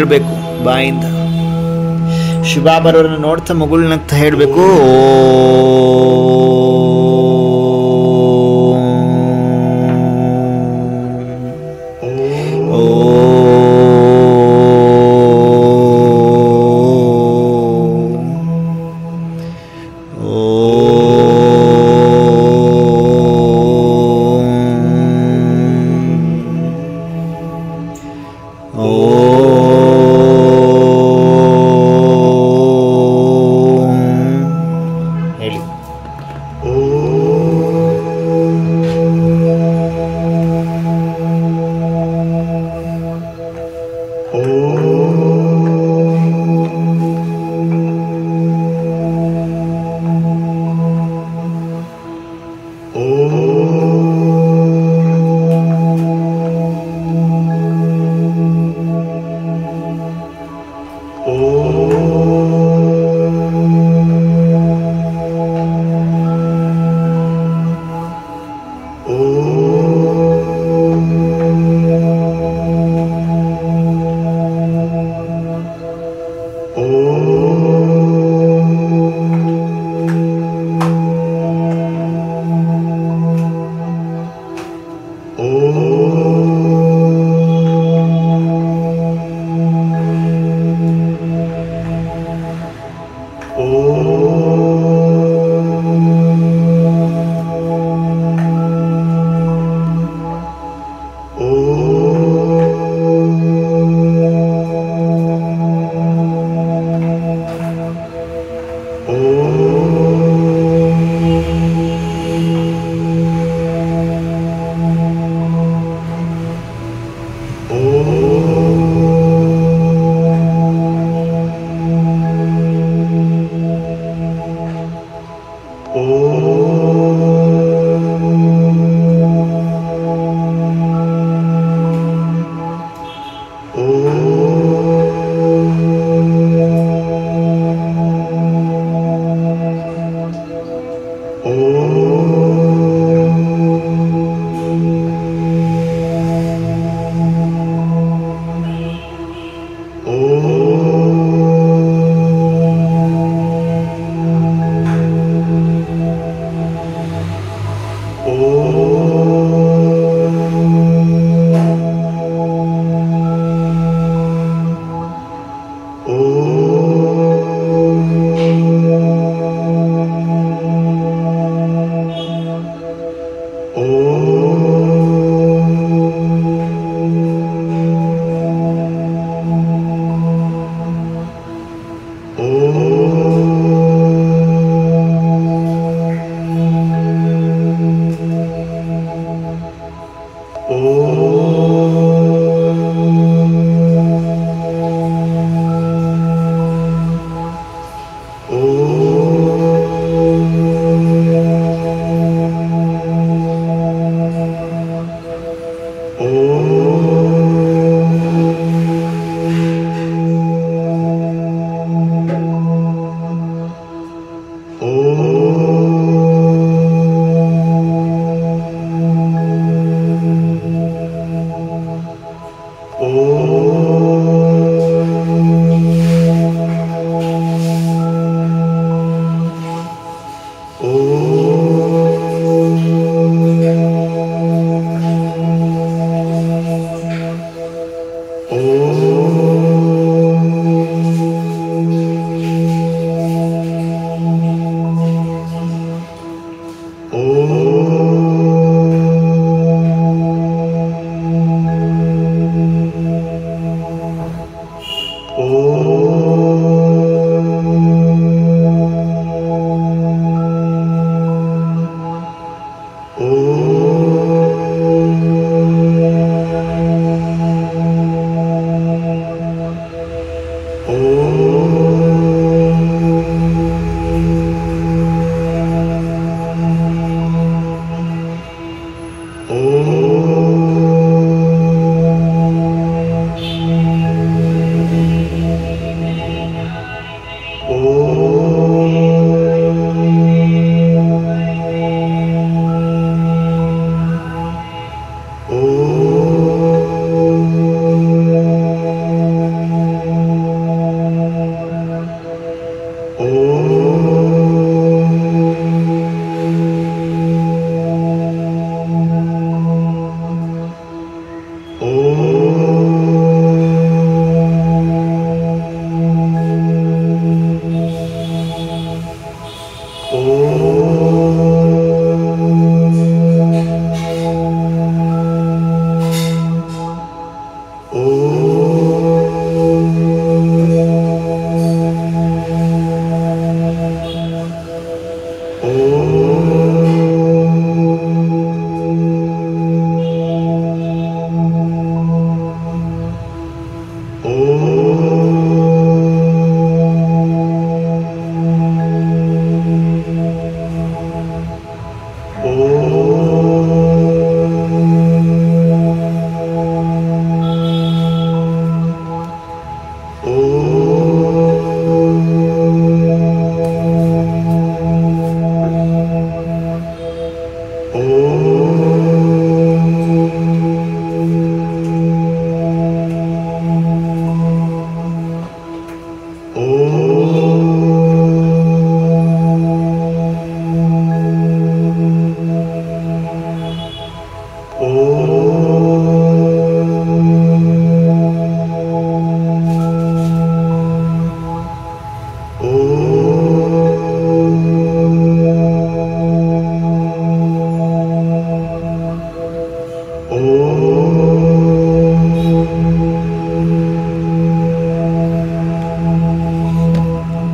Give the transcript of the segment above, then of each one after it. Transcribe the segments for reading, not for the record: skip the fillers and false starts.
ಹೇಳಬೇಕು ಬಾಯಿಂದ. ಶಿವ ಬರೋರನ್ನ ನೋಡ್ತಾ ಮಗುಳ್ನಂತ ಹೇಳಬೇಕು, ಹೇಳಿ.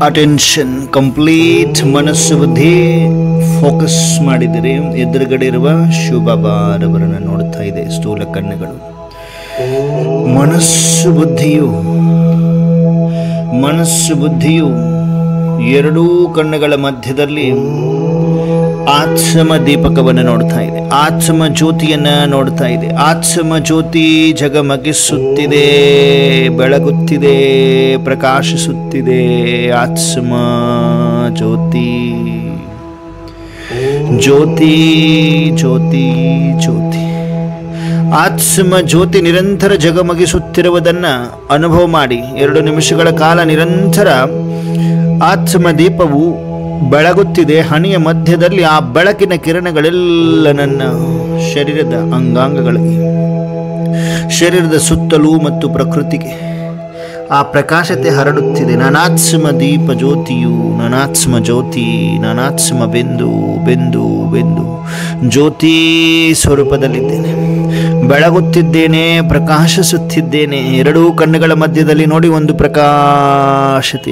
ಅಟೆನ್ಷನ್ ಕಂಪ್ಲೀಟ್ ಮನಸ್ಸು ಬುದ್ಧಿ ಫೋಕಸ್ ಮಾಡಿದರೆ ಎದುರುಗಡೆ ಇರುವ ಶಿವಬಾಬಾರವರನ್ನು ನೋಡ್ತಾ ಇದೆ ಸ್ಥೂಲ ಕಣ್ಣುಗಳು. ಮನಸ್ಸು ಬುದ್ಧಿಯು ಎರಡೂ ಕಣ್ಣುಗಳ ಮಧ್ಯದಲ್ಲಿ ಆತ್ಮ ದೀಪಕವನ್ನು ನೋಡ್ತಾ ಇದೆ, ಆತ್ಮ ಜ್ಯೋತಿಯನ್ನು ನೋಡ್ತಾ ಇದೆ. ಆತ್ಮ ಜ್ಯೋತಿ ಜಗಮಗಿಸುತ್ತಿದೆ, ಬೆಳಗುತ್ತಿದೆ, ಪ್ರಕಾಶಿಸುತ್ತಿದೆ. ಆತ್ಮ ಜ್ಯೋತಿ ಜ್ಯೋತಿ ಜ್ಯೋತಿ ಜ್ಯೋತಿ ಆತ್ಮ ಜ್ಯೋತಿ ನಿರಂತರ ಜಗಮಗಿಸುತ್ತಿರುವುದನ್ನು ಅನುಭವ ಮಾಡಿ. 2 ನಿಮಿಷಗಳ ಕಾಲ ನಿರಂತರ ಆತ್ಮ ದೀಪವು ಬೆಳಗುತ್ತಿದೆ. ಹಣಿಯ ಮಧ್ಯದಲ್ಲಿ ಆ ಬೆಳಕಿನ ಕಿರಣಗಳೆಲ್ಲ ನನ್ನ ಶರೀರದ ಅಂಗಾಂಗಗಳಿಗೆ, ಶರೀರದ ಸುತ್ತಲೂ ಮತ್ತು ಪ್ರಕೃತಿಗೆ ಆ ಪ್ರಕಾಶತೆ ಹರಡುತ್ತಿದೆ. ನಾನಾತ್ಮ ದೀಪ ಜ್ಯೋತಿಯು, ನಾನಾತ್ಮ ಜ್ಯೋತಿ, ನಾನಾತ್ಮ ಬೆಂದು ಬೆಂದು ಬೆಂದು ಜ್ಯೋತಿ ಸ್ವರೂಪದಲ್ಲಿದ್ದೇನೆ, ಬೆಳಗುತ್ತಿದ್ದೇನೆ, ಪ್ರಕಾಶಿಸುತ್ತಿದ್ದೇನೆ. 2 ಕಣ್ಣುಗಳ ಮಧ್ಯದಲ್ಲಿ ನೋಡಿ ಒಂದು ಪ್ರಕಾಶತೆ.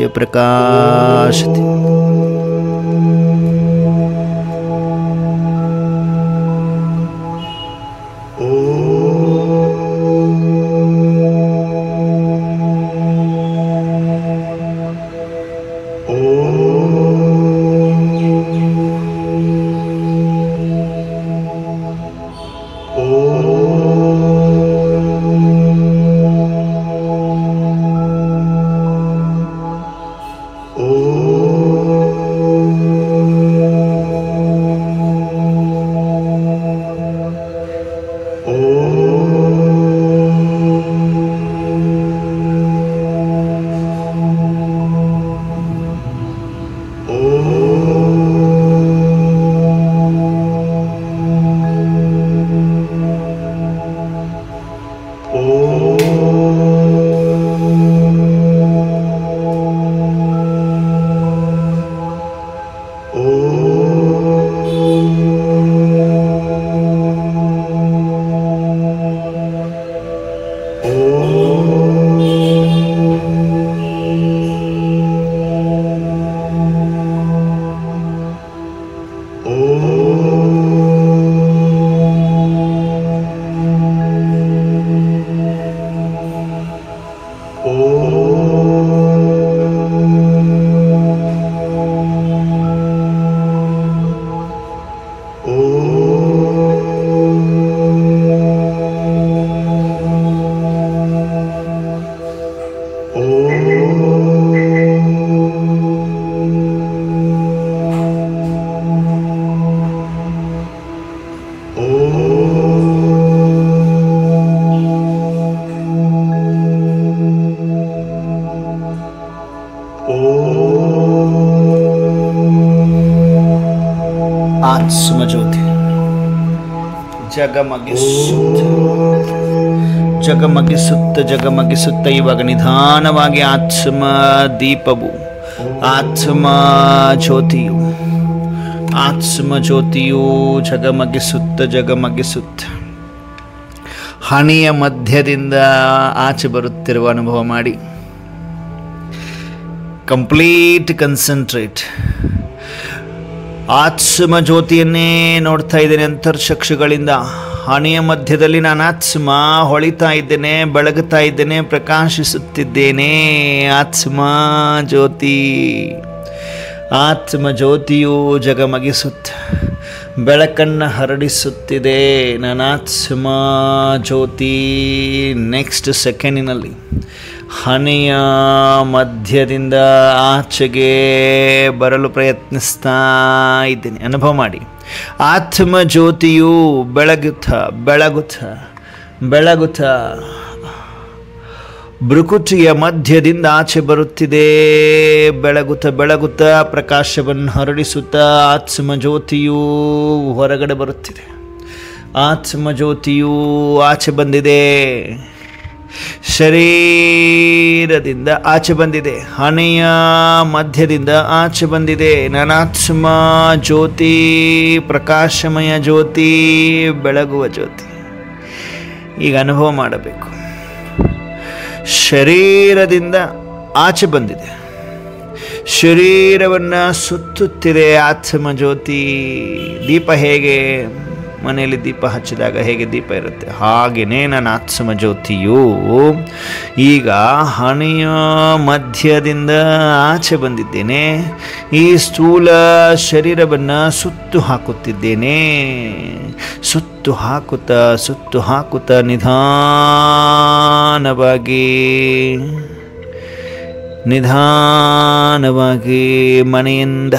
ಆತ್ಮ ಜ್ಯೋತಿ ಜಗಮಗಿಸುತ್ತ ಇವಾಗ ನಿಧಾನವಾಗಿ ಆತ್ಮ ದೀಪವು, ಆತ್ಮ ಜ್ಯೋತಿಯು ಆತ್ಮ ಜ್ಯೋತಿಯು ಜಗಮಗಿಸುತ್ತ ಹನಿಯ ಮಧ್ಯದಿಂದ ಆಚೆ ಬರುತ್ತಿರುವ ಅನುಭವ ಮಾಡಿ. Complete concentrate. ಆತ್ಮ ಜ್ಯೋತಿಯನ್ನೇ ನೋಡ್ತಾ ಇದ್ದೇನೆ ಅಂತರ್ಚಕ್ಷುಗಳಿಂದ. ಹನಿಯ ಮಧ್ಯದಲ್ಲಿ ನಾನು ಆತ್ಮ ಹೊಳಿತಾ ಇದ್ದೇನೆ, ಬೆಳಗುತ್ತಾ ಇದ್ದೇನೆ, ಪ್ರಕಾಶಿಸುತ್ತಿದ್ದೇನೆ. ಆತ್ಮ ಜ್ಯೋತಿ, ಆತ್ಮ ಜ್ಯೋತಿಯು ಜಗಮಗಿಸುತ್ತ ಬೆಳಕನ್ನು ಹರಡಿಸುತ್ತಿದೆ. ನನ್ನ ಆತ್ಮ ಜ್ಯೋತಿ ನೆಕ್ಸ್ಟ್ ಸೆಕೆಂಡಿನಲ್ಲಿ ಹನಿಯ ಮಧ್ಯದಿಂದ ಆಚೆಗೆ ಬರಲು ಪ್ರಯತ್ನಿಸ್ತಾ ಇದ್ದೀನಿ. ಅನುಭವ ಮಾಡಿ. ಆತ್ಮ ಜ್ಯೋತಿಯು ಬೆಳಗುತ್ತಾ ಭ್ರುಕುಟಿಯ ಮಧ್ಯದಿಂದ ಆಚೆ ಬರುತ್ತಿದೆ. ಬೆಳಗುತ್ತಾ ಪ್ರಕಾಶವನ್ನು ಹರಡಿಸುತ್ತಾ ಆತ್ಮ ಜ್ಯೋತಿಯು ಹೊರಗಡೆ ಬರುತ್ತಿದೆ. ಆತ್ಮ ಜ್ಯೋತಿಯು ಆಚೆ ಬಂದಿದೆ, ಶರೀರದಿಂದ ಆಚೆ ಬಂದಿದೆ, ಹಣೆಯ ಮಧ್ಯದಿಂದ ಆಚೆ ಬಂದಿದೆ. ನನ್ನ ಆತ್ಮ ಜ್ಯೋತಿ ಪ್ರಕಾಶಮಯ ಜ್ಯೋತಿ, ಬೆಳಗುವ ಜ್ಯೋತಿ. ಈಗ ಅನುಭವ ಮಾಡಬೇಕು. ಶರೀರದಿಂದ ಆಚೆ ಬಂದಿದೆ, ಶರೀರವನ್ನು ಸುತ್ತುತ್ತಿದೆ ಆತ್ಮ ಜ್ಯೋತಿ. ದೀಪ ಹೇಗೆ ಮನೆಯಲ್ಲಿ ದೀಪ ಹಚ್ಚಿದಾಗ ಹೇಗೆ ದೀಪ ಇರುತ್ತೆ, ಹಾಗೆಯೇ ನನ್ನ ಆತ್ಮ ಜ್ಯೋತಿಯು ಈಗ ಹಣೆಯ ಮಧ್ಯದಿಂದ ಆಚೆ ಬಂದಿದ್ದೇನೆ. ಈ ಸ್ಥೂಲ ಶರೀರವನ್ನು ಸುತ್ತು ಹಾಕುತ್ತಿದ್ದೇನೆ. ಸುತ್ತು ಹಾಕುತ್ತಾ ನಿಧಾನವಾಗಿ ಮನೆಯಿಂದ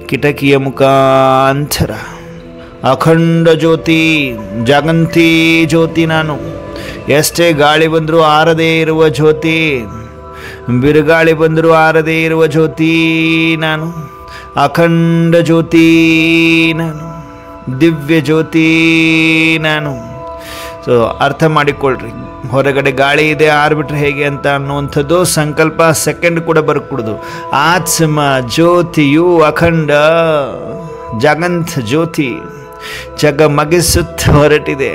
ಕಿಟಕಿಯ ಮುಖಾಂತರ ಅಖಂಡ ಜ್ಯೋತಿ, ಜಗಂತಿ ಜ್ಯೋತಿ. ನಾನು ಎಷ್ಟೇ ಗಾಳಿ ಬಂದರೂ ಆರದೇ ಇರುವ ಜ್ಯೋತಿ, ಬಿರುಗಾಳಿ ಬಂದರೂ ಆರದೇ ಇರುವ ಜ್ಯೋತಿ ನಾನು. ಅಖಂಡ ಜ್ಯೋತಿ ನಾನು, ದಿವ್ಯ ಜ್ಯೋತಿ ನಾನು. ಸೊ ಅರ್ಥ ಮಾಡಿಕೊಳ್ಳ್ರಿ. ಹೊರಗಡೆ ಗಾಳಿ ಇದೆ, ಆರ್ಬಿಟ್ರೆ ಹೇಗೆ ಅಂತ ಅನ್ನುವಂಥದ್ದು ಸಂಕಲ್ಪ ಸೆಕೆಂಡ್ ಕೂಡ ಬರ್ಕೊಡುದು. ಆತ್ಮ ಜ್ಯೋತಿಯು ಅಖಂಡ ಜಗಂತ ಜ್ಯೋತಿ ಜಗಮಗಿಸುತ್ತ ಹೊರಟಿದೆ.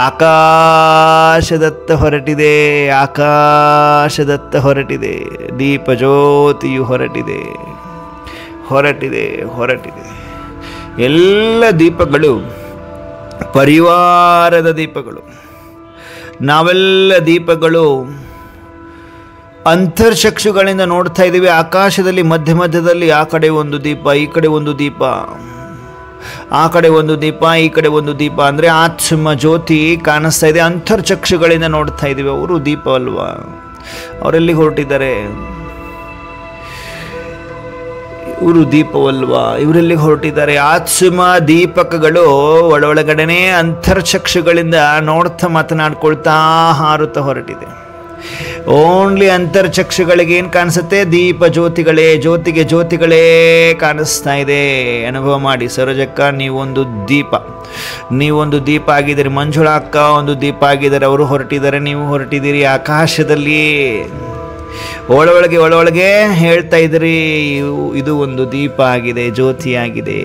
ಆಕಾಶದತ್ತ ಹೊರಟಿದೆ. ದೀಪ ಜ್ಯೋತಿಯು ಹೊರಟಿದೆ. ಎಲ್ಲ ದೀಪಗಳು ಪರಿವಾರದ ದೀಪಗಳು. ನಾವೆಲ್ಲ ದೀಪಗಳು ಅಂತರ್ಚಕ್ಷುಗಳಿಂದ ನೋಡ್ತಾ ಇದ್ದೀವಿ. ಆಕಾಶದಲ್ಲಿ ಮಧ್ಯದಲ್ಲಿ ಆ ಕಡೆ ಒಂದು ದೀಪ, ಈ ಕಡೆ ಒಂದು ದೀಪ, ಆ ಕಡೆ ಒಂದು ದೀಪ, ಈ ಕಡೆ ಒಂದು ದೀಪ. ಅಂದರೆ ಆತ್ಮ ಜ್ಯೋತಿ ಕಾಣಿಸ್ತಾ ಇದೆ. ಅಂತರ್ಚಕ್ಷುಗಳಿಂದ ನೋಡ್ತಾ ಇದ್ದೀವಿ. ಅವರು ದೀಪ ಅಲ್ವಾ? ಅವರೆಲ್ಲಿ ಹೊರಟಿದ್ದಾರೆ? ಇವರು ದೀಪವಲ್ವಾ? ಇವರೆಲ್ಲಿ ಹೊರಟಿದ್ದಾರೆ? ಆತ್ಮ ದೀಪಕಗಳು ಒಳಗಡೆನೆ ಅಂತರ್ಚಕ್ಷುಗಳಿಂದ ನೋಡ್ತಾ ಮಾತನಾಡ್ಕೊಳ್ತಾ ಹಾರುತ್ತಾ ಹೊರಟಿದೆ. ಓನ್ಲಿ ಅಂತರ್ಚಕ್ಷುಗಳಿಗೆ ಏನು ಕಾಣಿಸುತ್ತೆ? ದೀಪ ಜ್ಯೋತಿಗಳೇ ಕಾಣಿಸ್ತಾ ಇದೆ. ಅನುಭವ ಮಾಡಿ. ಸರೋಜಕ್ಕ ನೀವೊಂದು ದೀಪ ಆಗಿದ್ದೀರಿ. ಮಂಜುಳಾ ಅಕ್ಕ ಒಂದು ದೀಪ ಆಗಿದ್ದಾರೆ. ಅವರು ಹೊರಟಿದ್ದಾರೆ, ನೀವು ಹೊರಟಿದ್ದೀರಿ. ಆಕಾಶದಲ್ಲಿ ಒಳೊಳಗೆ ಹೇಳ್ತಾ ಇದ್ದೀರಿ, ಇದು ಒಂದು ದೀಪ ಆಗಿದೆ, ಜ್ಯೋತಿಯಾಗಿದೆ.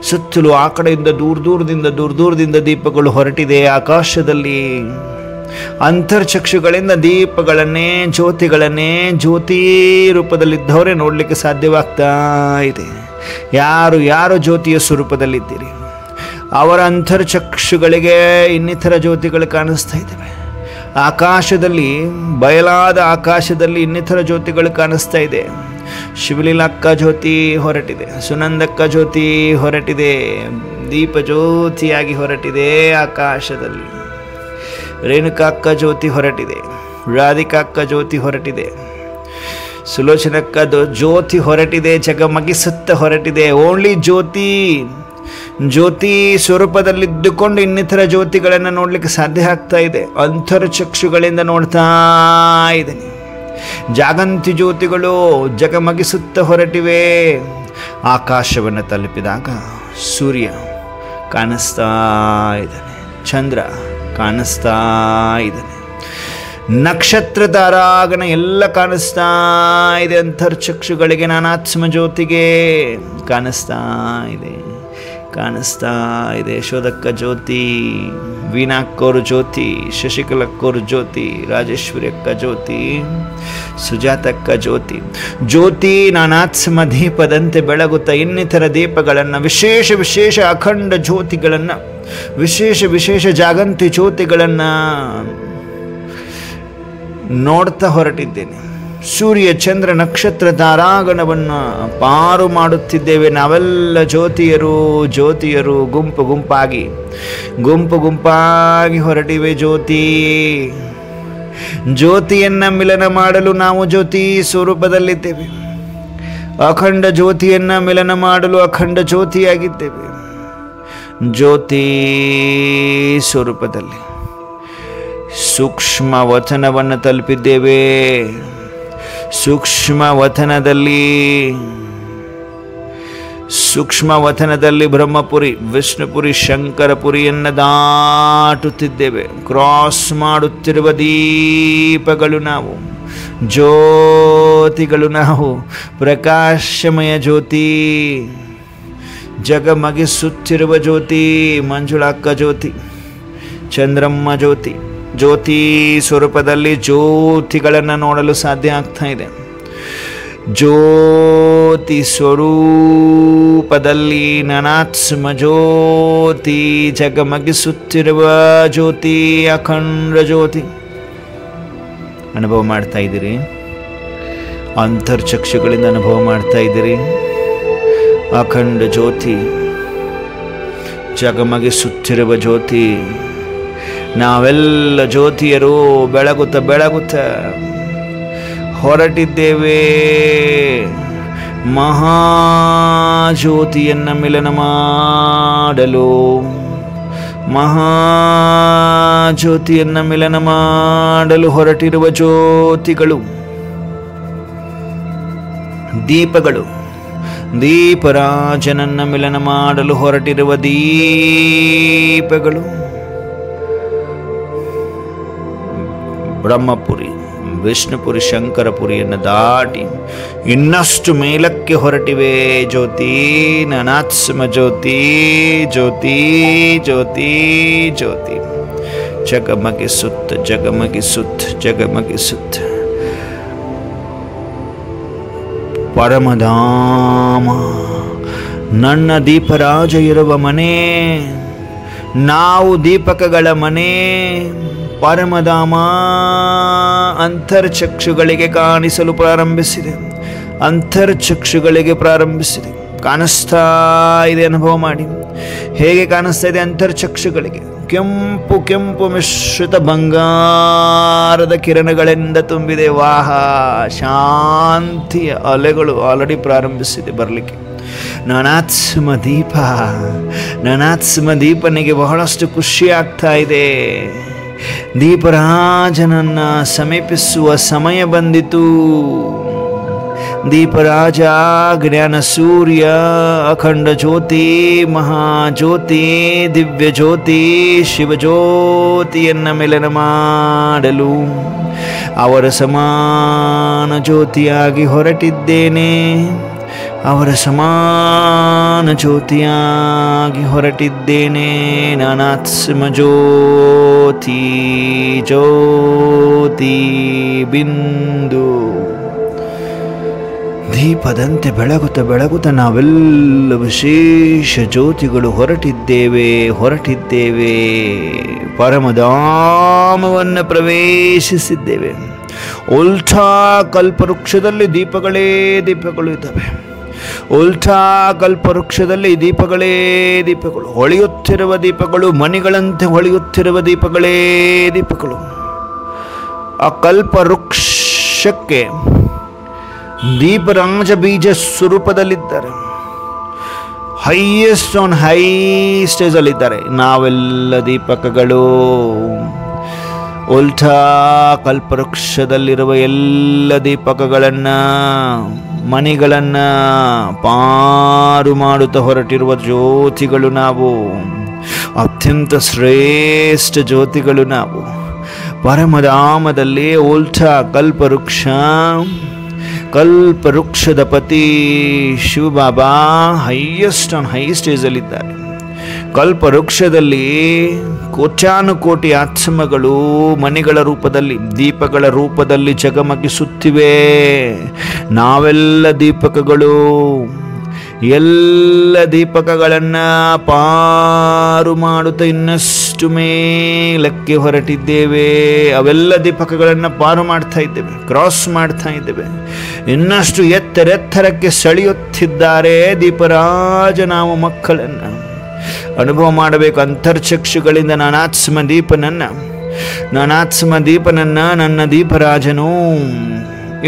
ಸುತ್ತಲೂ ಆ ಕಡೆಯಿಂದ ದೂರದಿಂದ ದೀಪಗಳು ಹೊರಟಿದೆ. ಆಕಾಶದಲ್ಲಿ ಅಂತರ್ಚಕ್ಷುಗಳಿಂದ ದೀಪಗಳನ್ನೇ ಜ್ಯೋತಿ ರೂಪದಲ್ಲಿದ್ದವರೇ ನೋಡಲಿಕ್ಕೆ ಸಾಧ್ಯವಾಗ್ತಾ ಇದೆ. ಯಾರು ಜ್ಯೋತಿಯ ಸ್ವರೂಪದಲ್ಲಿದ್ದೀರಿ ಅವರ ಅಂತರ್ಚಕ್ಷುಗಳಿಗೆ ಇನ್ನಿತರ ಜ್ಯೋತಿಗಳು ಕಾಣಿಸ್ತಾ ಇದ್ದಾವೆ. ಆಕಾಶದಲ್ಲಿ, ಬಯಲಾದ ಆಕಾಶದಲ್ಲಿ ಇನ್ನಿತರ ಜ್ಯೋತಿಗಳು ಕಾಣಿಸ್ತಾ ಇದೆ. ಶಿವಲೀಲಕ್ಕ ಜ್ಯೋತಿ ಹೊರಟಿದೆ, ಸುನಂದಕ್ಕ ಜ್ಯೋತಿ ಹೊರಟಿದೆ, ದೀಪ ಜ್ಯೋತಿಯಾಗಿ ಹೊರಟಿದೆ ಆಕಾಶದಲ್ಲಿ. ರೇಣುಕಾಕ್ಕ ಜ್ಯೋತಿ ಹೊರಟಿದೆ, ರಾಧಿಕಾಕ್ಕ ಜ್ಯೋತಿ ಹೊರಟಿದೆ, ಸುಲೋಚನಕ್ಕ ಜ್ಯೋತಿ ಹೊರಟಿದೆ, ಜಗಮಗಿಸುತ್ತ ಹೊರಟಿದೆ. ಓನ್ಲಿ ಜ್ಯೋತಿ ಸ್ವರೂಪದಲ್ಲಿದ್ದುಕೊಂಡು ಇನ್ನಿತರ ಜ್ಯೋತಿಗಳನ್ನು ನೋಡಲಿಕ್ಕೆ ಸಾಧ್ಯ ಆಗ್ತಾ ಇದೆ. ಅಂತರ್ಚಕ್ಷುಗಳಿಂದ ನೋಡ್ತಾ ಇದ್ದೇನೆ. ಜಾಗಂತಿ ಜ್ಯೋತಿಗಳು ಜಗಮಗಿಸುತ್ತ ಹೊರಟಿವೆ. ಆಕಾಶವನ್ನು ತಲುಪಿದಾಗ ಸೂರ್ಯ ಕಾಣಿಸ್ತಾ ಇದ್ದಾನೆ, ಚಂದ್ರ ಕಾಣಿಸ್ತಾ ಇದ್ದಾನೆ, ನಕ್ಷತ್ರ ತಾರಾಗಣ ಎಲ್ಲ ಕಾಣಿಸ್ತಾ ಇದೆ ಅಂತರ್ಚಕ್ಷುಗಳಿಗೆ, ನಾನಾತ್ಮ ಜ್ಯೋತಿಗೆ ಕಾಣಿಸ್ತಾ ಇದೆ. ಯಶೋದಕ್ಕ ಜ್ಯೋತಿ, ವೀಣಾಕ್ಕೋರು ಜ್ಯೋತಿ, ಶಶಿಕಲಕ್ಕೋರು ಜ್ಯೋತಿ, ರಾಜೇಶ್ವರಿ ಅಕ್ಕ ಜ್ಯೋತಿ, ಸುಜಾತಕ್ಕ ಜ್ಯೋತಿ. ಜ್ಯೋತಿ ನಾನಾತ್ಮ ದೀಪದಂತೆ ಬೆಳಗುತ್ತಾ ಇನ್ನಿತರ ದೀಪಗಳನ್ನು, ವಿಶೇಷ ಅಖಂಡ ಜ್ಯೋತಿಗಳನ್ನು, ವಿಶೇಷ ಜಾಗಂತಿ ಜ್ಯೋತಿಗಳನ್ನು ನೋಡ್ತಾ ಹೊರಟಿದ್ದೇನೆ. ಸೂರ್ಯ ಚಂದ್ರ ನಕ್ಷತ್ರ ತಾರಾಗಣವನ್ನು ಪಾರು ಮಾಡುತ್ತಿದ್ದೇವೆ. ನಾವೆಲ್ಲ ಜ್ಯೋತಿಯರು ಗುಂಪು ಗುಂಪಾಗಿ ಹೊರಟಿವೆ. ಜ್ಯೋತಿಯನ್ನು ಮಿಲನ ಮಾಡಲು ನಾವು ಜ್ಯೋತಿ ಸ್ವರೂಪದಲ್ಲಿದ್ದೇವೆ. ಅಖಂಡ ಜ್ಯೋತಿಯನ್ನು ಮಿಲನ ಮಾಡಲು ಅಖಂಡ ಜ್ಯೋತಿಯಾಗಿದ್ದೇವೆ. ಜ್ಯೋತಿ ಸ್ವರೂಪದಲ್ಲಿ ಸೂಕ್ಷ್ಮ ವಚನವನ್ನು ತಲುಪಿದ್ದೇವೆ. ಸೂಕ್ಷ್ಮ ವಚನದಲ್ಲಿ ಬ್ರಹ್ಮಪುರಿ, ವಿಷ್ಣುಪುರಿ, ಶಂಕರಪುರಿಯನ್ನು ದಾಟುತ್ತಿದ್ದೇವೆ. ಕ್ರಾಸ್ ಮಾಡುತ್ತಿರುವ ದೀಪಗಳು ನಾವು, ಜ್ಯೋತಿಗಳು ನಾವು. ಪ್ರಕಾಶಮಯ ಜ್ಯೋತಿ, ಜಗಮಗಿಸುತ್ತಿರುವ ಜ್ಯೋತಿ, ಮಂಜುಳಾಕ್ಕ ಜ್ಯೋತಿ, ಚಂದ್ರಮ್ಮ ಜ್ಯೋತಿ. ಜ್ಯೋತಿ ಸ್ವರೂಪದಲ್ಲಿ ಜ್ಯೋತಿಗಳನ್ನು ನೋಡಲು ಸಾಧ್ಯ ಆಗ್ತಾ ಇದೆ. ಜ್ಯೋತಿ ಸ್ವರೂಪದಲ್ಲಿ ನಾನಾತ್ಮ ಜ್ಯೋತಿ, ಜಗಮಗಿಸುತ್ತಿರುವ ಜ್ಯೋತಿ, ಅಖಂಡ ಜ್ಯೋತಿ ಅನುಭವ ಮಾಡ್ತಾ ಇದ್ದೀರಿ. ಅಂತರ್ಚಕ್ಷುಗಳಿಂದ ಅನುಭವ ಮಾಡ್ತಾ ಇದ್ದೀರಿ. ಅಖಂಡ ಜ್ಯೋತಿ, ಜಗಮಗಿಸುತ್ತಿರುವ ಜ್ಯೋತಿ. ನಾವೆಲ್ಲ ಜ್ಯೋತಿಯರು ಬೆಳಗುತ್ತ ಹೊರಟಿದ್ದೇವೆ. ಮಹಾಜ್ಯೋತಿಯನ್ನು ಮಿಲನ ಮಾಡಲು, ಹೊರಟಿರುವ ಜ್ಯೋತಿಗಳು, ದೀಪಗಳು. ದೀಪರಾಜನನ್ನು ಮಿಲನ ಮಾಡಲು ಹೊರಟಿರುವ ದೀಪಗಳು. ಬ್ರಹ್ಮಪುರಿ, ವಿಷ್ಣುಪುರಿ, ಶಂಕರಪುರಿಯನ್ನು ದಾಟಿ ಇನ್ನಷ್ಟು ಮೇಲಕ್ಕೆ ಹೊರಟಿವೆ ಜ್ಯೋತಿ, ನಾನಾತ್ಮ ಜ್ಯೋತಿ. ಜಗಮಗಿಸುತ್ತ ಪರಮಧಾಮ, ನನ್ನ ದೀಪರಾಜ ಇರುವ ಮನೆ, ನಾವು ದೀಪಕಗಳ ಮನೆ. ಪರಮಧಾಮ ಅಂತರ್ಚಕ್ಷುಗಳಿಗೆ ಕಾಣಿಸಲು ಪ್ರಾರಂಭಿಸಿದೆ. ಕಾಣಿಸ್ತಾ ಇದೆ. ಅನುಭವ ಮಾಡಿ. ಹೇಗೆ ಕಾಣಿಸ್ತಾ ಇದೆ ಅಂತರ್ಚಕ್ಷುಗಳಿಗೆ? ಕೆಂಪು ಮಿಶ್ರಿತ ಬಂಗಾರದ ಕಿರಣಗಳಿಂದ ತುಂಬಿದೆ. ವಾಹ, ಶಾಂತಿಯ ಅಲೆಗಳು ಆಲ್ರೆಡಿ ಪ್ರಾರಂಭಿಸಿದೆ ಬರಲಿಕ್ಕೆ. ನಾನಾತ್ಮ ದೀಪನಿಗೆ ಬಹಳಷ್ಟು ಖುಷಿ ಆಗ್ತಾ ಇದೆ. ದೀಪರಾಜನನ್ನ ಸಮೀಪಿಸುವ ಸಮಯ ಬಂದಿತು. ದೀಪರಾಜ, ಜ್ಞಾನ ಸೂರ್ಯ, ಅಖಂಡ ಜ್ಯೋತಿ, ಮಹಾಜ್ಯೋತಿ, ದಿವ್ಯ ಜ್ಯೋತಿ, ಶಿವಜ್ಯೋತಿಯನ್ನು ಮಿಲನ ಮಾಡಲು ಅವರ ಸಮಾನ ಜ್ಯೋತಿಯಾಗಿ ಹೊರಟಿದ್ದೇನೆ. ನಾನಾತ್ಮ ಜ್ಯೋತಿ ಬಿಂದು ದೀಪದಂತೆ ಬೆಳಗುತ್ತ ನಾವೆಲ್ಲ ವಿಶೇಷ ಜ್ಯೋತಿಗಳು ಹೊರಟಿದ್ದೇವೆ. ಪರಮಧಾಮವನ್ನು ಪ್ರವೇಶಿಸಿದ್ದೇವೆ. ಉಲ್ಟಾ ಕಲ್ಪವೃಕ್ಷದಲ್ಲಿ ದೀಪಗಳು ಇದ್ದಾವೆ. ಉಲ್ಟಾ ಕಲ್ಪವೃಕ್ಷದಲ್ಲಿ ದೀಪಗಳು, ಹೊಳೆಯುತ್ತಿರುವ ದೀಪಗಳು, ಮಣಿಗಳಂತೆ ಹೊಳೆಯುತ್ತಿರುವ ದೀಪಗಳು. ಆ ಕಲ್ಪವೃಕ್ಷಕ್ಕೆ ದೀಪರಾಜ ಬೀಜ ಸ್ವರೂಪದಲ್ಲಿದ್ದಾರೆ. ಹೈಯೆಸ್ಟ್ ಆನ್ ಹೈ ಸ್ಟೇಜ್ ಅಲ್ಲಿದ್ದಾರೆ. ನಾವೆಲ್ಲ ದೀಪಕಗಳು. ಉಲ್ಟಾ ಕಲ್ಪವೃಕ್ಷದಲ್ಲಿರುವ ಎಲ್ಲ ದೀಪಕಗಳನ್ನು, ಮಣಿಗಳನ್ನು ಪಾರು ಮಾಡುತ್ತಾ ಹೊರಟಿರುವ ಜ್ಯೋತಿಗಳು ನಾವು. ಅತ್ಯಂತ ಶ್ರೇಷ್ಠ ಜ್ಯೋತಿಗಳು ನಾವು. ಪರಮಧಾಮದಲ್ಲಿ ಉಲ್ಟಾ ಕಲ್ಪವೃಕ್ಷ, ಕಲ್ಪವೃಕ್ಷದ ಪತಿ ಶಿವಬಾಬಾ ಹೈಯೆಸ್ಟ್ ಆನ್ ಹೈ ಸ್ಟೇಜಲ್ಲಿದ್ದಾರೆ. ಕಲ್ಪವೃಕ್ಷದಲ್ಲಿ ಕೋಟ್ಯಾನುಕೋಟಿ ಆತ್ಮಗಳು ಮನೆಗಳ ರೂಪದಲ್ಲಿ, ದೀಪಗಳ ರೂಪದಲ್ಲಿ ಜಗಮಗಿಸುತ್ತಿವೆ. ನಾವೆಲ್ಲ ದೀಪಕಗಳು. ಎಲ್ಲ ದೀಪಕಗಳನ್ನು ಪಾರು ಮಾಡುತ್ತಾ ಇನ್ನಷ್ಟು ಮೇಲಕ್ಕೆ ಹೊರಟಿದ್ದೇವೆ. ಅವೆಲ್ಲ ದೀಪಕಗಳನ್ನು ಪಾರು ಮಾಡ್ತಾ ಇದ್ದೇವೆ, ಕ್ರಾಸ್ ಮಾಡ್ತಾ ಇದ್ದೇವೆ. ಇನ್ನಷ್ಟು ಎತ್ತರೆತ್ತರಕ್ಕೆ ಸೆಳೆಯುತ್ತಿದ್ದಾರೆ ದೀಪರಾಜ ನಾವು ಮಕ್ಕಳನ್ನು. ಅನುಭವ ಮಾಡಬೇಕು ಅಂತರ್ಚಕ್ಷುಗಳಿಂದ ನಾನಾತ್ಮ ದೀಪನನ್ನು ನನ್ನ ದೀಪರಾಜನು.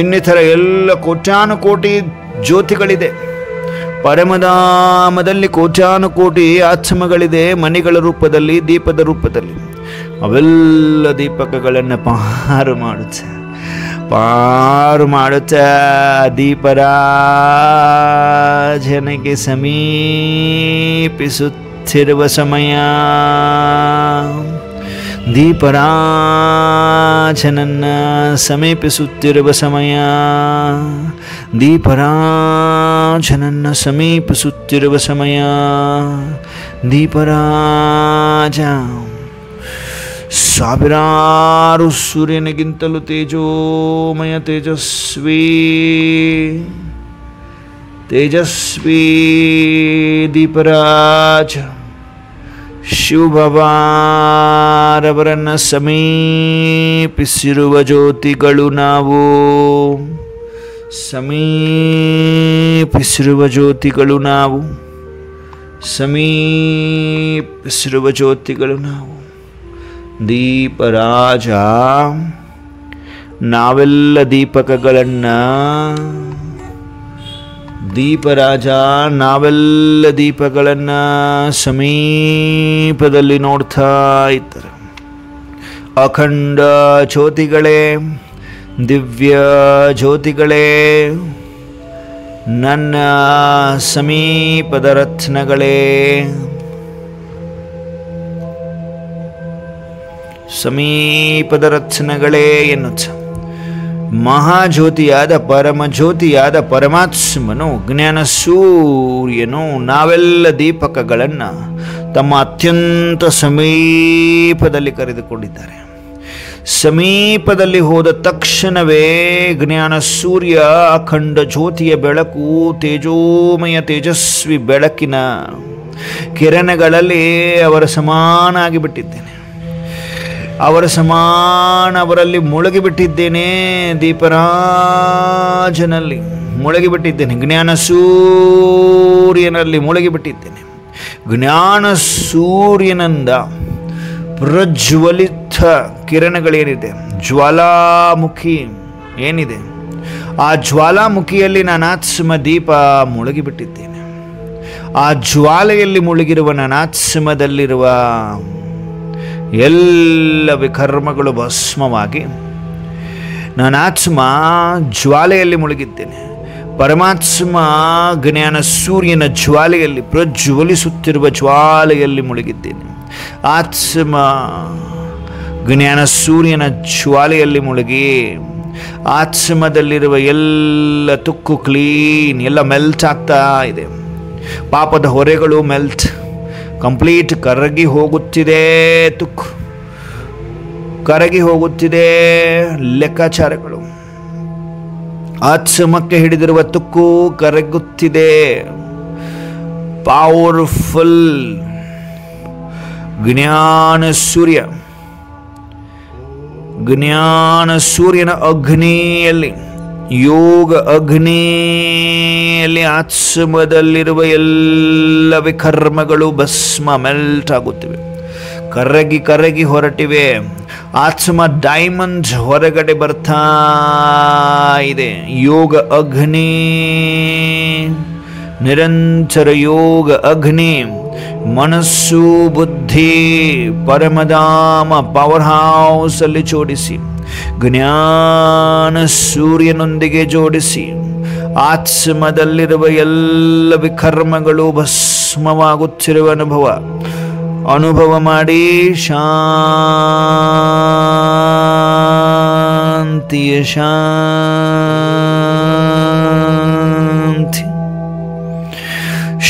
ಇನ್ನಿತರ ಎಲ್ಲ ಕೋಟ್ಯಾನುಕೋಟಿ ಜ್ಯೋತಿಗಳಿದೆ. ಪರಮಧಾಮದಲ್ಲಿ ಕೋಟ್ಯಾನುಕೋಟಿ ಆತ್ಮಗಳಿದೆ, ಮನೆಗಳ ರೂಪದಲ್ಲಿ, ದೀಪದ ರೂಪದಲ್ಲಿ. ಅವೆಲ್ಲ ದೀಪಕಗಳನ್ನು ಪಾರು ಮಾಡುತ್ತ ದೀಪರಾಜನಿಗೆ ಸಮೀಪಿಸುತ್ತಿರುವ ಸಮಯ, ದೀಪರಾಜನನ್ನ ಸಮೀಪಿಸುತ್ತಿರುವ ಸಮಯ, ದೀಪರಾಜನನ್ನ ಸಮೀಪಿಸುತ್ತಿರುವ ಸಮಯ. ದೀಪರಾಜ ಸಾವಿರಾರು ಸೂರ್ಯನಿಗಿಂತಲೂ ತೇಜೋಮಯ, ತೇಜಸ್ವಿ ದೀಪರಾಜ ಶಿವಬಾಬಾರವರನ್ನು ಸಮೀಪಿಸಿರುವ ಜ್ಯೋತಿಗಳು ನಾವು. ಸಮೀಪಿಸಿರುವ ಜ್ಯೋತಿಗಳು ನಾವು. ದೀಪರಾಜ ನಾವೆಲ್ಲ ದೀಪಗಳನ್ನು ಸಮೀಪದಲ್ಲಿ ನೋಡ್ತಾ ಇದ್ದಾರೆ. ಅಖಂಡ ಜ್ಯೋತಿಗಳೇ, ದಿವ್ಯ ಜ್ಯೋತಿಗಳೇ, ನನ್ನ ಸಮೀಪದ ರತ್ನಗಳೇ, ಎನ್ನುತ್ತ ಮಹಾಜ್ಯೋತಿಯಾದ ಪರಮಜ್ಯೋತಿಯಾದ ಪರಮಾತ್ಮನು, ಜ್ಞಾನ ಸೂರ್ಯನು ನಾವೆಲ್ಲ ದೀಪಕಗಳನ್ನು ತಮ್ಮ ಅತ್ಯಂತ ಸಮೀಪದಲ್ಲಿ ಕರೆದುಕೊಂಡಿದ್ದಾರೆ. ಸಮೀಪದಲ್ಲಿ ಹೋದ ತಕ್ಷಣವೇ ಜ್ಞಾನ ಸೂರ್ಯ ಅಖಂಡ ಜ್ಯೋತಿಯ ಬೆಳಕು, ತೇಜೋಮಯ ತೇಜಸ್ವಿ ಬೆಳಕಿನ ಕಿರಣಗಳಲ್ಲಿ ಅವರ ಸಮಾನಾಗಿ ಬಿಟ್ಟಿದ್ದೇನೆ. ಅವರಲ್ಲಿ ಮುಳುಗಿಬಿಟ್ಟಿದ್ದೇನೆ. ದೀಪರಾಜನಲ್ಲಿ ಮುಳುಗಿಬಿಟ್ಟಿದ್ದೇನೆ. ಜ್ಞಾನ ಸೂರ್ಯನಲ್ಲಿ ಮುಳುಗಿಬಿಟ್ಟಿದ್ದೇನೆ. ಜ್ಞಾನ ಸೂರ್ಯನಿಂದ ಪ್ರಜ್ವಲಿತ ಕಿರಣಗಳೇನಿದೆ, ಜ್ವಾಲಾಮುಖಿ ಏನಿದೆ, ಆ ಜ್ವಾಲಾಮುಖಿಯಲ್ಲಿ ನಾನಾತ್ಮ ದೀಪ ಮುಳುಗಿಬಿಟ್ಟಿದ್ದೇನೆ. ಆ ಜ್ವಾಲೆಯಲ್ಲಿ ಮುಳುಗಿರುವ ನಾನಾತ್ಮದಲ್ಲಿರುವ ಎಲ್ಲ ವಿಕರ್ಮಗಳು ಭಸ್ಮವಾಗಿ ನಾನಾತ್ಮ ಜ್ವಾಲೆಯಲ್ಲಿ ಮುಳುಗಿದ್ದೇನೆ. ಪರಮಾತ್ಮ ಜ್ಞಾನ ಸೂರ್ಯನ ಜ್ವಾಲೆಯಲ್ಲಿ, ಪ್ರಜ್ವಲಿಸುತ್ತಿರುವ ಜ್ವಾಲೆಯಲ್ಲಿ ಮುಳುಗಿದ್ದೇನೆ. ಆತ್ಮ ಜ್ಞಾನ ಸೂರ್ಯನ ಜ್ವಾಲೆಯಲ್ಲಿ ಮುಳುಗಿ ಆತ್ಮದಲ್ಲಿರುವ ಎಲ್ಲ ತುಕ್ಕು ಕ್ಲೀನ್, ಎಲ್ಲ ಮೆಲ್ಟ್ ಆಗ್ತಾ ಇದೆ. ಪಾಪದ ಹೊರೆಗಳು ಕಂಪ್ಲೀಟ್ ಕರಗಿ ಹೋಗುತ್ತಿದೆ. ತುಕ್ಕು ಕರಗಿ ಹೋಗುತ್ತಿದೆ. ಲೆಕ್ಕಾಚಾರಗಳು, ಆತ್ಮಕ್ಕೆ ಹಿಡಿದಿರುವ ತುಕ್ಕು ಕರಗುತ್ತಿದೆ. ಪವರ್ಫುಲ್ ಜ್ಞಾನ ಸೂರ್ಯನ ಅಗ್ನಿಯಲ್ಲಿ, ಯೋಗ ಅಗ್ನಿಯಲ್ಲಿ ಆತ್ಮದಲ್ಲಿರುವ ಎಲ್ಲ ವಿಕರ್ಮಗಳು ಭಸ್ಮ ಮೆಲ್ಟ್ ಆಗುತ್ತಿವೆ. ಕರಗಿ ಹೊರಟಿವೆ. ಆತ್ಮ ಡೈಮಂಡ್ ಹೊರಗಡೆ ಬರ್ತಾ ಇದೆ. ಯೋಗ ಅಗ್ನಿ, ನಿರಂತರ ಯೋಗ ಅಗ್ನಿ, ಮನಸ್ಸು ಬುದ್ಧಿ ಪರಮಧಾಮ ಪವರ್ ಹೌಸ್ ಅಲ್ಲಿ ಜೋಡಿಸಿ, ಜ್ಞಾನ ಸೂರ್ಯನೊಂದಿಗೆ ಜೋಡಿಸಿ, ಆತ್ಮದಲ್ಲಿರುವ ಎಲ್ಲ ವಿಕರ್ಮಗಳು ಭಸ್ಮವಾಗುತ್ತಿರುವ ಅನುಭವ. ಅನುಭವ ಮಾಡಿ. ಶಾಂತಿಯ ಶಾಂತಿ,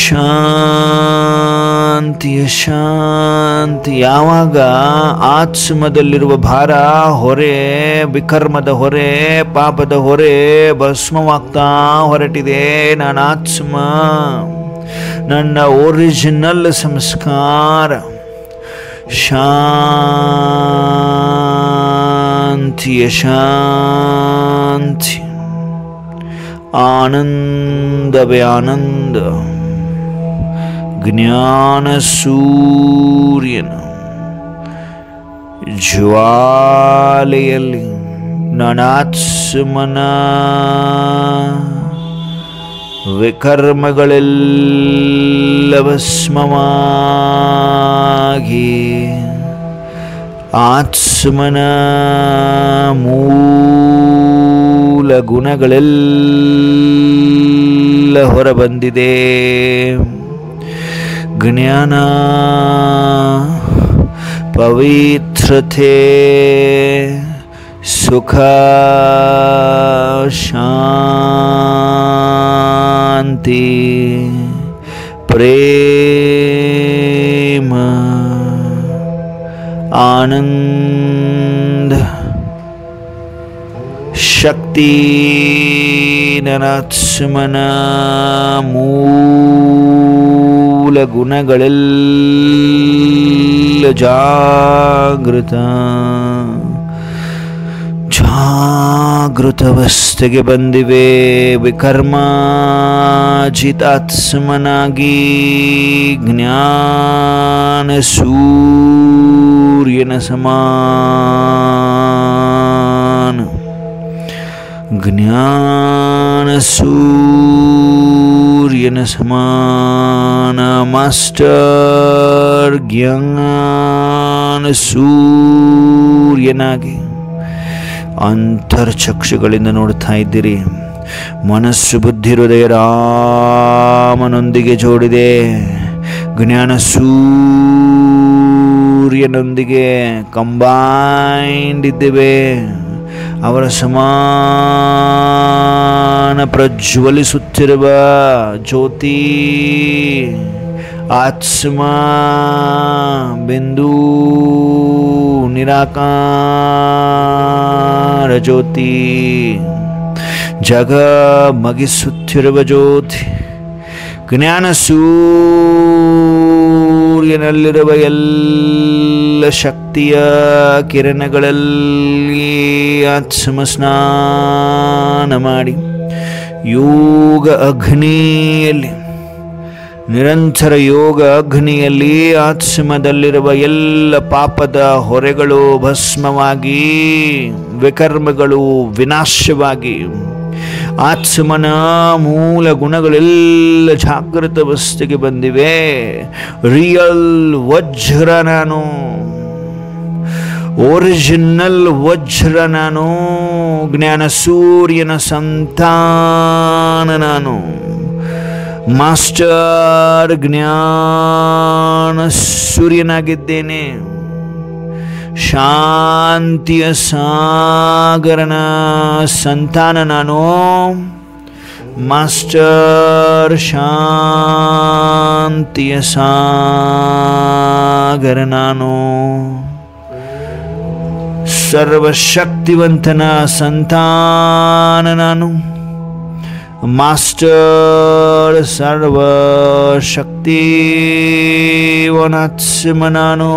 ಶಾಂತಿಯ ಶಾಂತಿ. ಯಾವಾಗ ಆತ್ಮದಲ್ಲಿರುವ ಭಾರ, ಹೊರೆ, ವಿಕರ್ಮದ ಹೊರೆ, ಪಾಪದ ಹೊರೆ ಭಸ್ಮವಾಗ್ತಾ ಹೊರಟಿದೆ, ನಾನು ಆತ್ಮ, ನನ್ನ ಒರಿಜಿನಲ್ ಸಂಸ್ಕಾರ, ಶಾಂತಿಯ ಶಾಂತಿ, ಆನಂದವೇ ಆನಂದ, ಜ್ಞಾನ ಸೂರ್ಯನ ಜ್ವಾಲೆಯಲ್ಲಿ ನಾನಾತ್ಮನ ವಿಕರ್ಮಗಳೆಲ್ಲ ಭಸ್ಮವಾಗಿ ಆತ್ಮನ ಮೂಲ ಗುಣಗಳೆಲ್ಲ ಹೊರಬಂದಿದೆ. ಜ್ಞಾನ, ಪವಿತ್ರತೆ, ಸುಖ, ಶಾಂತಿ, ಪ್ರೇಮ, ಆನಂದ, ಶಕ್ತಿ ನನಾತ್ಮನ ಮೂಲ ಗುಣಗಳೆಲ್ಲ ಜಾಗೃತವಸ್ಥೆಗೆ ಬಂದಿವೆ. ವಿಕರ್ಮಾಜಿತಾತ್ಮನಾಗಿ ಜ್ಞಾನ ಸೂರ್ಯನ ಸಮಾನ, ಜ್ಞಾನ ಸೂರ್ಯನ ಸಮಾನ, ಮಾಸ್ಟರ್ ಜ್ಞಾನ ಸೂರ್ಯನಾಗಿ ಅಂತರ್ಚಕ್ಷುಗಳಿಂದ ನೋಡ್ತಾ ಇದ್ದೀರಿ. ಮನಸ್ಸು, ಬುದ್ಧಿ, ಹೃದಯ ರಾಮನೊಂದಿಗೆ ಜೋಡಿದೆ. ಜ್ಞಾನ ಸೂರ್ಯನೊಂದಿಗೆ ಕಂಬೈಂಡ್ ಇದ್ದೇವೆ. ಅವರ ಸಮಾನ ಪ್ರಜ್ವಲಿಸುತ್ತಿರುವ ಜ್ಯೋತಿ ಆತ್ಮ ಬಿಂದು ನಿರಾಕಾರ ಜ್ಯೋತಿ, ಜಗ ಮಗಿಸುತ್ತಿರುವ ಜ್ಯೋತಿ. ಜ್ಞಾನ ಸೂರ್ಯನಲ್ಲಿರುವ ಎಲ್ಲ ಶಕ್ತಿಯ ಕಿರಣಗಳಲ್ಲಿ ಆತ್ಮ ಸ್ನಾನ ಮಾಡಿ ಯೋಗ ಅಗ್ನಿಯಲ್ಲಿ, ನಿರಂತರ ಯೋಗ ಅಗ್ನಿಯಲ್ಲಿ ಆತ್ಮದಲ್ಲಿರುವ ಎಲ್ಲ ಪಾಪದ ಹೊರೆಗಳು ಭಸ್ಮವಾಗಿ, ವಿಕರ್ಮಗಳು ವಿನಾಶವಾಗಿ, ಆತ್ಮನ ಮೂಲ ಗುಣಗಳೆಲ್ಲ ಜಾಗೃತ ಅವಸ್ಥೆಗೆ ಬಂದಿವೆ. ರಿಯಲ್ ವಜ್ರ ನಾನು, ಒರಿಜಿನಲ್ ವಜ್ರ ನಾನು, ಜ್ಞಾನ ಸೂರ್ಯನ ಸಂತಾನ ನಾನು, ಮಾಸ್ಟರ್ ಜ್ಞಾನ ಸೂರ್ಯನಾಗಿದ್ದೇನೆ. ಶಾಂತಿಯ ಸಾಗರನ ಸಂತಾನ ನಾನು, ಮಾಸ್ಟರ್ ಶಾಂತಿಯ ಸಾಗರ ನಾನು, ಸರ್ವಶಕ್ತಿವಂತನ ಸಂತಾನ ನಾನು, ಮಾಸ್ಟರ್ ಸರ್ವಶಕ್ತಿವನಾತ್ಮ ನಾನು.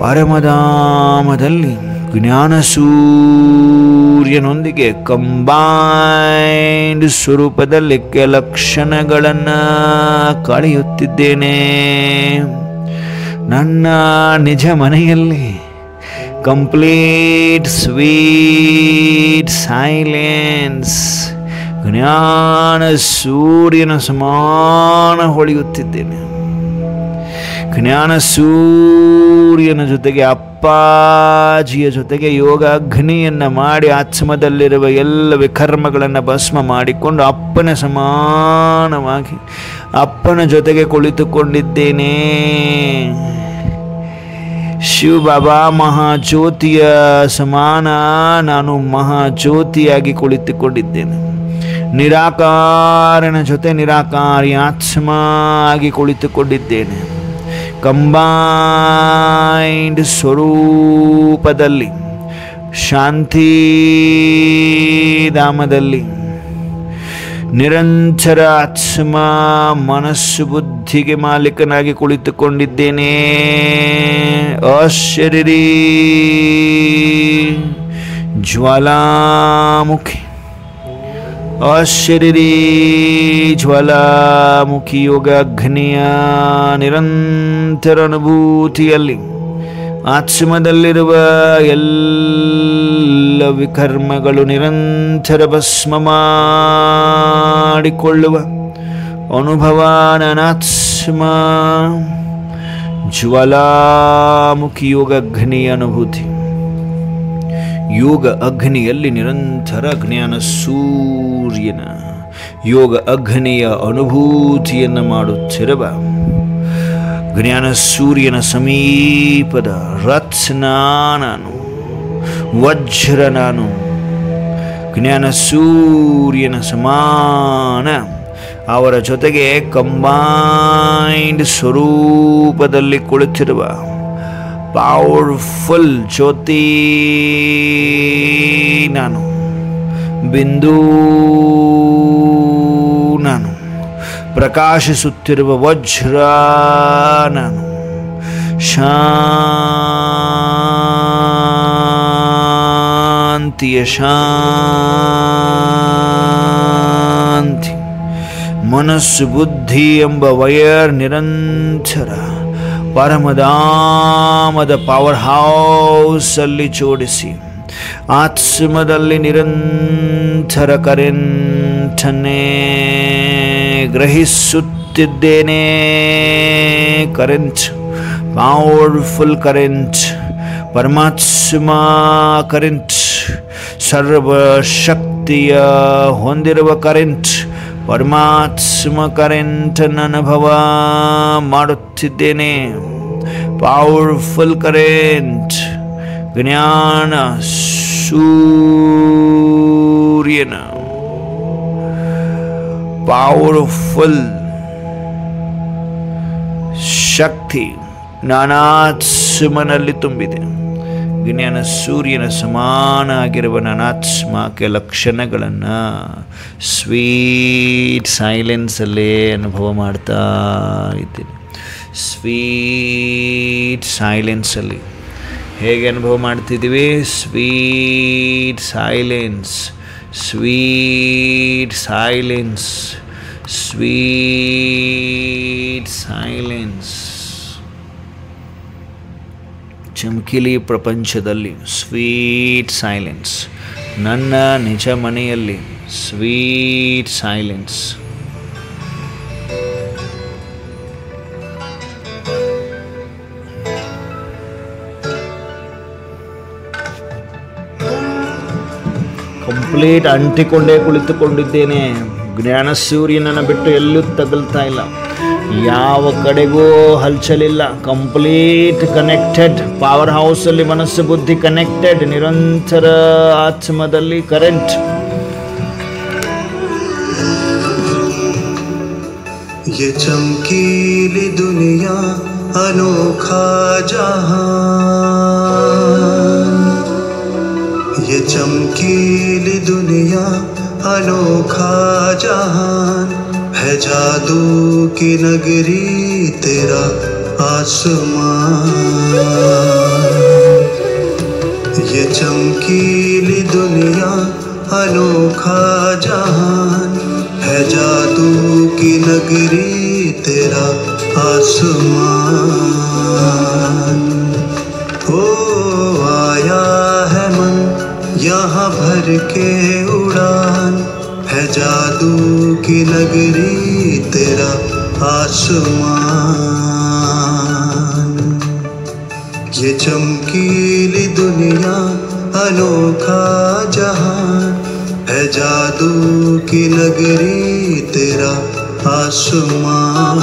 ಪರಮಧಾಮದಲ್ಲಿ ಜ್ಞಾನ ಸೂರ್ಯನೊಂದಿಗೆ ಕಂಬೈಂಡ್ ಸ್ವರೂಪದಲ್ಲಿ ಕೆಲ ಕ್ಷಣಗಳನ್ನು ಕಳೆಯುತ್ತಿದ್ದೇನೆ. ನನ್ನ ನಿಜ ಮನೆಯಲ್ಲಿ ಕಂಪ್ಲೀಟ್ ಸ್ವೀಟ್ ಸೈಲೆನ್ಸ್ ಜ್ಞಾನ ಸೂರ್ಯನ ಸಮಾನ ಹೊಳೆಯುತ್ತಿದ್ದೇನೆ. ಜ್ಞಾನ ಸೂರ್ಯನ ಜೊತೆಗೆ ಅಪ್ಪಾಜಿಯ ಜೊತೆಗೆ ಯೋಗ ಅಗ್ನಿಯನ್ನು ಮಾಡಿ ಆತ್ಮದಲ್ಲಿರುವ ಎಲ್ಲ ವಿಕರ್ಮಗಳನ್ನು ಭಸ್ಮ ಮಾಡಿಕೊಂಡು ಅಪ್ಪನ ಸಮಾನವಾಗಿ ಅಪ್ಪನ ಜೊತೆಗೆ ಕುಳಿತುಕೊಂಡಿದ್ದೇನೆ. ಶಿವ ಬಾಬಾ ಮಹಾಜ್ಯೋತಿಯ ಸಮಾನ ನಾನು ಮಹಾಜ್ಯೋತಿಯಾಗಿ ಕುಳಿತುಕೊಂಡಿದ್ದೇನೆ. ನಿರಾಕಾರನ ಜೊತೆ ನಿರಾಕಾರಿ ಆತ್ಮ ಆಗಿ ಕುಳಿತುಕೊಂಡಿದ್ದೇನೆ. ಕಂಬೈಂಡ್ ಸ್ವರೂಪದಲ್ಲಿ ಶಾಂತಿಧಾಮದಲ್ಲಿ ನಿರಂತರ ಆತ್ಮ ಮನಸ್ಸು ಬುದ್ಧಿಗೆ ಮಾಲೀಕನಾಗಿ ಕುಳಿತುಕೊಂಡಿದ್ದೇನೆ. ಅಶರೀರಿ ಜ್ವಾಲಾಮುಖಿ ಅಶರೀರಿ ಜ್ವಾಲಾಮುಖಿ ಯೋಗ ಅಗ್ನಿಯ ನಿರಂತರ ಅನುಭೂತಿಯಲ್ಲಿ ಆತ್ಮದಲ್ಲಿರುವ ಎಲ್ಲ ವಿಕರ್ಮಗಳು ನಿರಂತರ ಭಸ್ಮ ಮಾಡಿಕೊಳ್ಳುವ ಅನುಭವ ನನಾತ್ಮ ಜ್ವಾಲಾಮುಖಿ ಯೋಗ ಅಗ್ನಿಯ ಅನುಭೂತಿ. ಯೋಗ ಅಗ್ನಿಯಲ್ಲಿ ನಿರಂತರ ಜ್ಞಾನ ಸೂರ್ಯನ ಯೋಗ ಅಗ್ನಿಯ ಅನುಭೂತಿಯನ್ನು ಮಾಡುತ್ತಿರುವ ಜ್ಞಾನ ಸೂರ್ಯನ ಸಮೀಪದ ರತ್ನ ನಾನು, ವಜ್ರ ನಾನು, ಜ್ಞಾನ ಸೂರ್ಯನ ಸಮಾನ ಅವರ ಜೊತೆಗೆ ಕಂಬೈಂಡ್ ಸ್ವರೂಪದಲ್ಲಿ ಕುಳಿತಿರುವ ಪವರ್ಫುಲ್ ಜ್ಯೋತಿ ನಾನು, ಬಿಂದು ನಾನು, ಪ್ರಕಾಶಿಸುತ್ತಿರುವ ವಜ್ರ ನಾನು, ಶಾಂತಿಯ ಶಾಂತಿ ಮನಸ್ಸು ಬುದ್ಧಿ ಎಂಬ ವೈರ್ ನಿರಂತರ ಪರಮಧಾಮದ ಪವರ್ ಹೌಸ್ ಅಲ್ಲಿ ಜೋಡಿಸಿ ಆತ್ಮದಲ್ಲಿ ನಿರಂತರ ಕರೆಂಟನ್ನೇ ಗ್ರಹಿಸುತ್ತಿದ್ದೇನೆ. ಕರೆಂಟ್, ಪವರ್ಫುಲ್ ಕರೆಂಟ್, ಪರಮಾತ್ಮ ಕರೆಂಟ್, ಸರ್ವಶಕ್ತಿಯ ಹೊಂದಿರುವ ಕರೆಂಟ್, ಪರಮಾತ್ಮ ಕರೆಂಟನ್ನು ಅನುಭವ ಮಾಡುತ್ತಿದ್ದೇನೆ. ಪವರ್ಫುಲ್ ಕರೆಂಟ್, ಜ್ಞಾನ ಸೂರ್ಯನ ಪವರ್ಫುಲ್ ಶಕ್ತಿ ನಾನಾತ್ಮನಲ್ಲಿ ತುಂಬಿದೆ. ಜ್ಞಾನ ಸೂರ್ಯನ ಸಮಾನ ಆಗಿರುವ ನಾನಾತ್ಮಕ್ಕೆ ಲಕ್ಷಣಗಳನ್ನು ಸ್ವೀಟ್ ಸೈಲೆನ್ಸಲ್ಲೇ ಅನುಭವ ಮಾಡ್ತಾ ಇದ್ದೀನಿ. ಸ್ವೀಟ್ ಸೈಲೆನ್ಸಲ್ಲಿ ಹೇಗೆ ಅನುಭವ ಮಾಡ್ತಿದ್ದೀವಿ? Sweet silence, sweet silence, sweet silence. ಚಮಕಿಲಿ ಪ್ರಪಂಚದಲ್ಲಿ ಸ್ವೀಟ್ ಸೈಲೆನ್ಸ್, ನನ್ನ ನಿಜ ಮನೆಯಲ್ಲಿ ಸ್ವೀಟ್ ಸೈಲೆನ್ಸ್. ಕಂಪ್ಲೀಟ್ ಅಂಟಿಕೊಂಡೇ ಕುಳಿತುಕೊಂಡಿದ್ದೇನೆ. ಜ್ಞಾನ ಸೂರ್ಯನನ್ನು ಬಿಟ್ಟು ಎಲ್ಲೂ ತಗಲ್ತಾ ಇಲ್ಲ, ಯಾವ ಕಡೆಗೂ ಹಲ್ಚಲಿಲ್ಲ. ಕಂಪ್ಲೀಟ್ ಕನೆಕ್ಟೆಡ್ ಪವರ್ ಹೌಸಲ್ಲಿ ಮನಸ್ಸು ಬುದ್ಧಿ ಕನೆಕ್ಟೆಡ್, ನಿರಂತರ ಆತ್ಮದಲ್ಲಿ ಕರೆಂಟ್. ये चमकीली दुनिया अनोखा जहान, ये चमकीली दुनिया अनोखा जहान है, जादू की नगरी तेरा आसमान। ये चमकीली दुनिया अनोखा जहान है, जादू की नगरी तेरा आसमान। ओ आया है मन यहाँ भर के उड़ान, है जादू की नगरी तेरा आसमान। ये चमकीली दुनिया अनोखा जहान है, जादू की नगरी तेरा आसमां।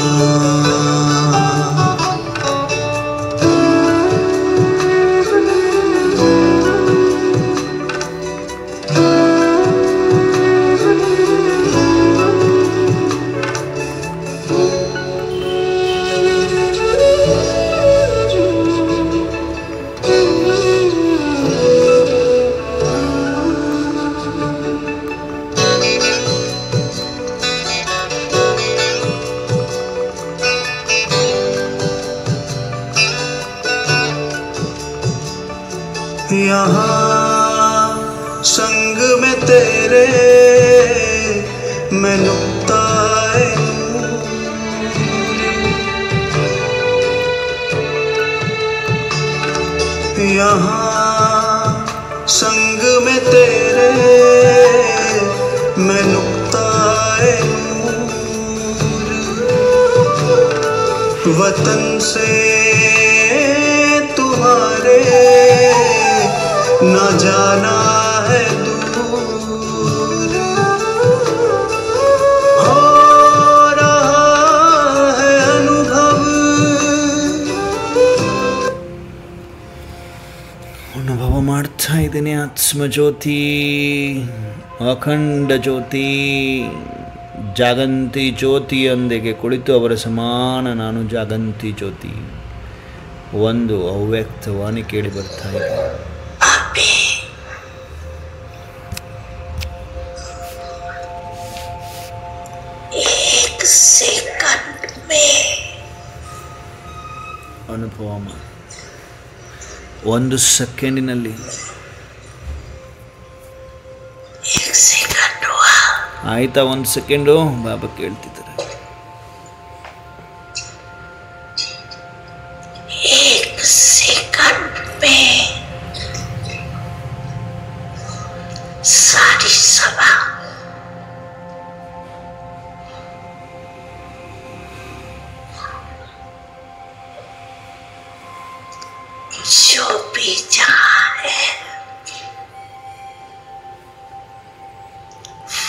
यहाँ संग में तेरे मैं नुक्ताए नूर, यहाँ संग में तेरे मैं नुक्ताए नूर, वतन से तुम्हारे न जाना है दूर, हो रहा है अनुभव। ಅನುಭವ ಮಾಡ್ತಾ ಇದ್ದೀನಿ ಆತ್ಮಜ್ಯೋತಿ, ಅಖಂಡ ಜ್ಯೋತಿ, ಜಾಗಂತಿ ಜ್ಯೋತಿಯೊಂದಿಗೆ ಕುಳಿತು ಅವರ ಸಮಾನ ನಾನು ಜಾಗಂತಿ ಜ್ಯೋತಿ. ಒಂದು ಅವ್ಯಕ್ತವಾಣಿ ಕೇಳಿ ಬರ್ತಾ ಇದೆ. ಅನುಭವ ಒಂದು ಸೆಕೆಂಡಿನಲ್ಲಿ. ಆಯ್ತಾ, ಒಂದು ಸೆಕೆಂಡು ಬಾಬಾ ಕೇಳ್ತಿದ್ದಾರೆ. जो भी जहाँ है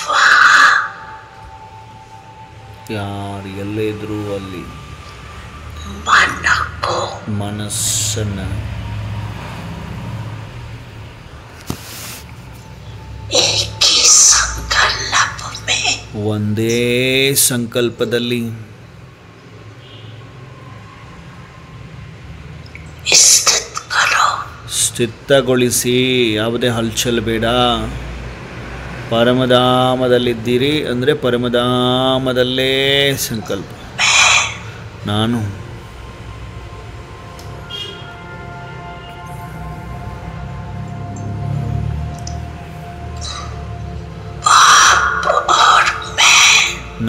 वहाँ ಯಾರು ಎಲ್ಲೇ ಇದ್ರೂ ಅಲ್ಲಿ मन को ಮನಸ್ಸನ್ನು एक ही संकल्प में ಒಂದೇ ಸಂಕಲ್ಪದಲ್ಲಿ स्थित करो, ಸ್ಥಿತಗೊಳಿಸಿ. ಯಾವುದೇ ಹಲ್ಚಲ್ ಬೇಡ. ಪರಮಧಾಮದಲ್ಲಿದ್ದೀರಿ ಅಂದರೆ ಪರಮಧಾಮದಲ್ಲೇ ಸಂಕಲ್ಪ. ನಾನು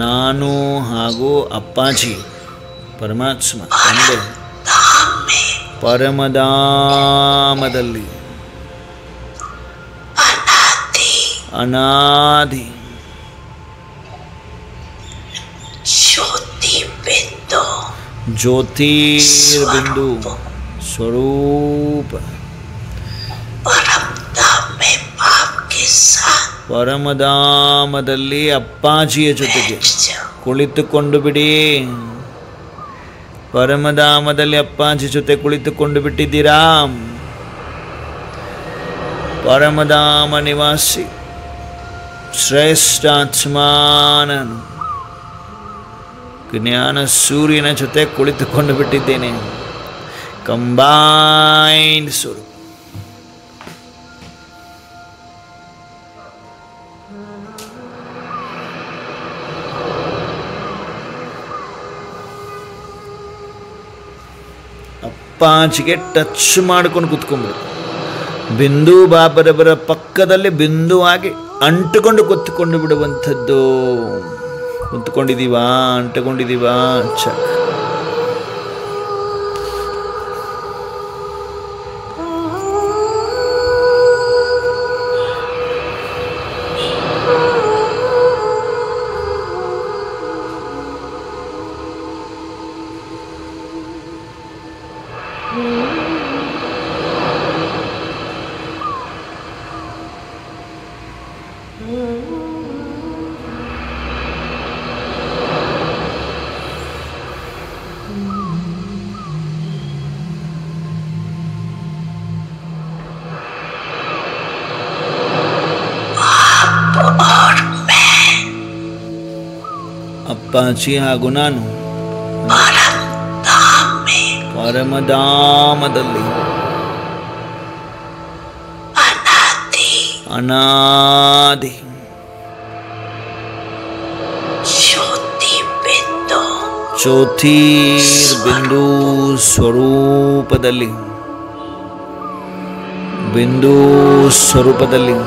ನಾನು ಹಾಗೂ ಅಪ್ಪಾಜಿ ಪರಮಾತ್ಮ ತಂದೆ ಪರಮಧಾಮದಲ್ಲಿ ಅನಾದಿ ಜ್ಯೋತಿರ್ಬಿಂದು ಸ್ವರೂಪ ಪರಮಧಾಮದಲ್ಲಿ ಅಪ್ಪಾಜಿಯ ಜೊತೆಗೆ ಕುಳಿತುಕೊಂಡು ಬಿಡಿ. ಪರಮಧಾಮದಲ್ಲಿ ಅಪ್ಪಾಜಿ ಜೊತೆ ಕುಳಿತುಕೊಂಡು ಬಿಟ್ಟಿದ್ದೀರಾ. ಪರಮಧಾಮ ನಿವಾಸಿ ಶ್ರೇಷ್ಠಾತ್ಮಾನನು ಜ್ಞಾನ ಸೂರ್ಯನ ಜೊತೆ ಕುಳಿತುಕೊಂಡು ಬಿಟ್ಟಿದ್ದೇನೆ. ಕಂಬೈನ್ಡ್ ಸ್ವರೂಪ. ಅಪ್ಪಾಜಿಗೆ ಟಚ್ ಮಾಡ್ಕೊಂಡು ಕೂತ್ಕೊಂಡ್ಬಿಡು. ಬಿಂದು ಬಾಬರವರ ಪಕ್ಕದಲ್ಲಿ ಬಿಂದುವಾಗಿ ಅಂಟುಕೊಂಡು ಕೂತ್ಕೊಂಡು ಬಿಡುವಂಥದ್ದು. ಕುಂತ್ಕೊಂಡಿದ್ದೀವಾ, ಅಂಟುಕೊಂಡಿದ್ದೀವಾ? ಚಕ್. ಅಪ್ಪಾಜಿ ಹಾಗೂ ನಾನು परम धाम में ಪರಮಧಾಮದಲ್ಲಿ अनादि ಅನಾದಿ ज्योति बिंदु ಜ್ಯೋತಿರ್ಬಿಂದು ಸ್ವರೂಪದಲ್ಲಿ ಬಿಂದು ಸ್ವರೂಪದಲ್ಲಿ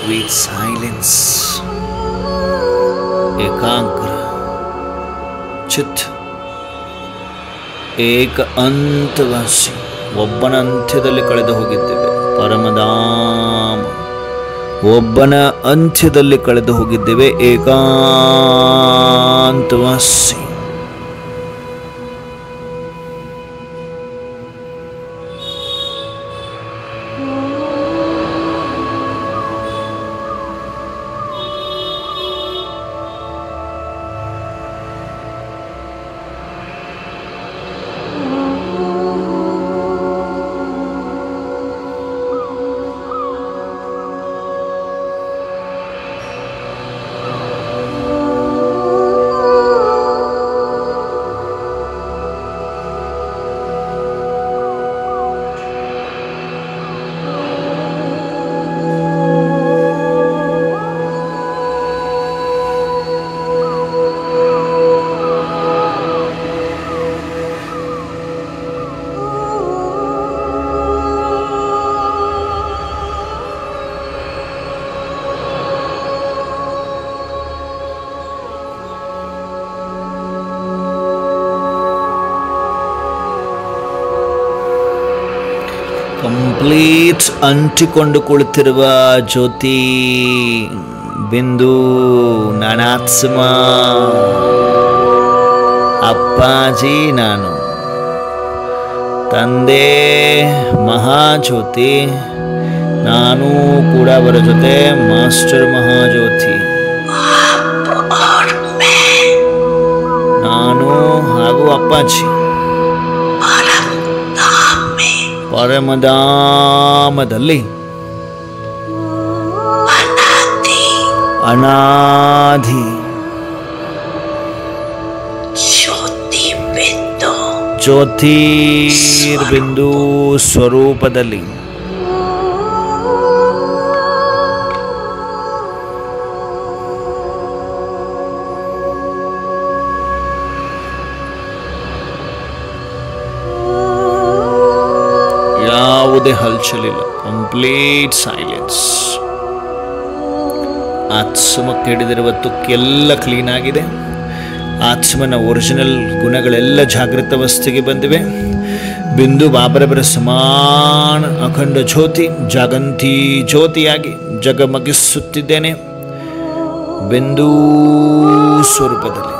sweet silence, एकाग्र ಚಿತ್ ಏಕ ಅಂತವಾಸಿ ಒಬ್ಬನ ಅಂತ್ಯದಲ್ಲಿ ಕಳೆದು ಹೋಗಿದ್ದೇವೆ. ಪರಮಧಾಮ ಒಬ್ಬನ ಅಂತ್ಯದಲ್ಲಿ ಕಳೆದು ಹೋಗಿದ್ದೇವೆ. ಏಕಾಂತವಾಸಿ ಕಂಪ್ಲೀಟ್ ಅಂಟಿಕೊಂಡು ಕುಳಿತಿರುವ ಜ್ಯೋತಿ ಬಿಂದು ನಾನಾತ್ಮ ಅಪ್ಪಾಜಿ ನಾನು, ತಂದೆ ಮಹಾಜ್ಯೋತಿ, ನಾನು ಕೂಡ ಅವರ ಜೊತೆ ಮಾಸ್ಟರ್ ಮಹಾಜ್ಯೋತಿ. और मैं ನಾನು ಹಾಗೂ ಅಪ್ಪಾಜಿ परम धाम में ಪರಮಧಾಮದಲ್ಲಿ अनादि ಅನಾದಿ ज्योति बिंदु ಜ್ಯೋತಿರ್ಬಿಂದು ಸ್ವರೂಪದಲ್ಲಿ ಯಾವುದೇ ಹಲ್ಚಲಿಲ್ಲ. Complete silence. ಆತ್ಮಕ್ಕೆ ಹಿಡಿದಿರುವ ತುಕ್ಕೆಲ್ಲ ಕ್ಲೀನ್ ಆಗಿದೆ. ಆತ್ಮನ ಒರಿಜಿನಲ್ ಗುಣಗಳೆಲ್ಲ ಜಾಗೃತ ಅವಸ್ಥೆಗೆ ಬಂದಿವೆ. ಬಿಂದು ಬಾಬರಬರ ಸಮಾನ ಅಖಂಡ ಜ್ಯೋತಿ, ಜಾಗಂತಿ ಜ್ಯೋತಿಯಾಗಿ ಜಗಮಗಿಸುತ್ತಿದ್ದೇನೆ ಬಿಂದು ಸ್ವರೂಪದಲ್ಲಿ.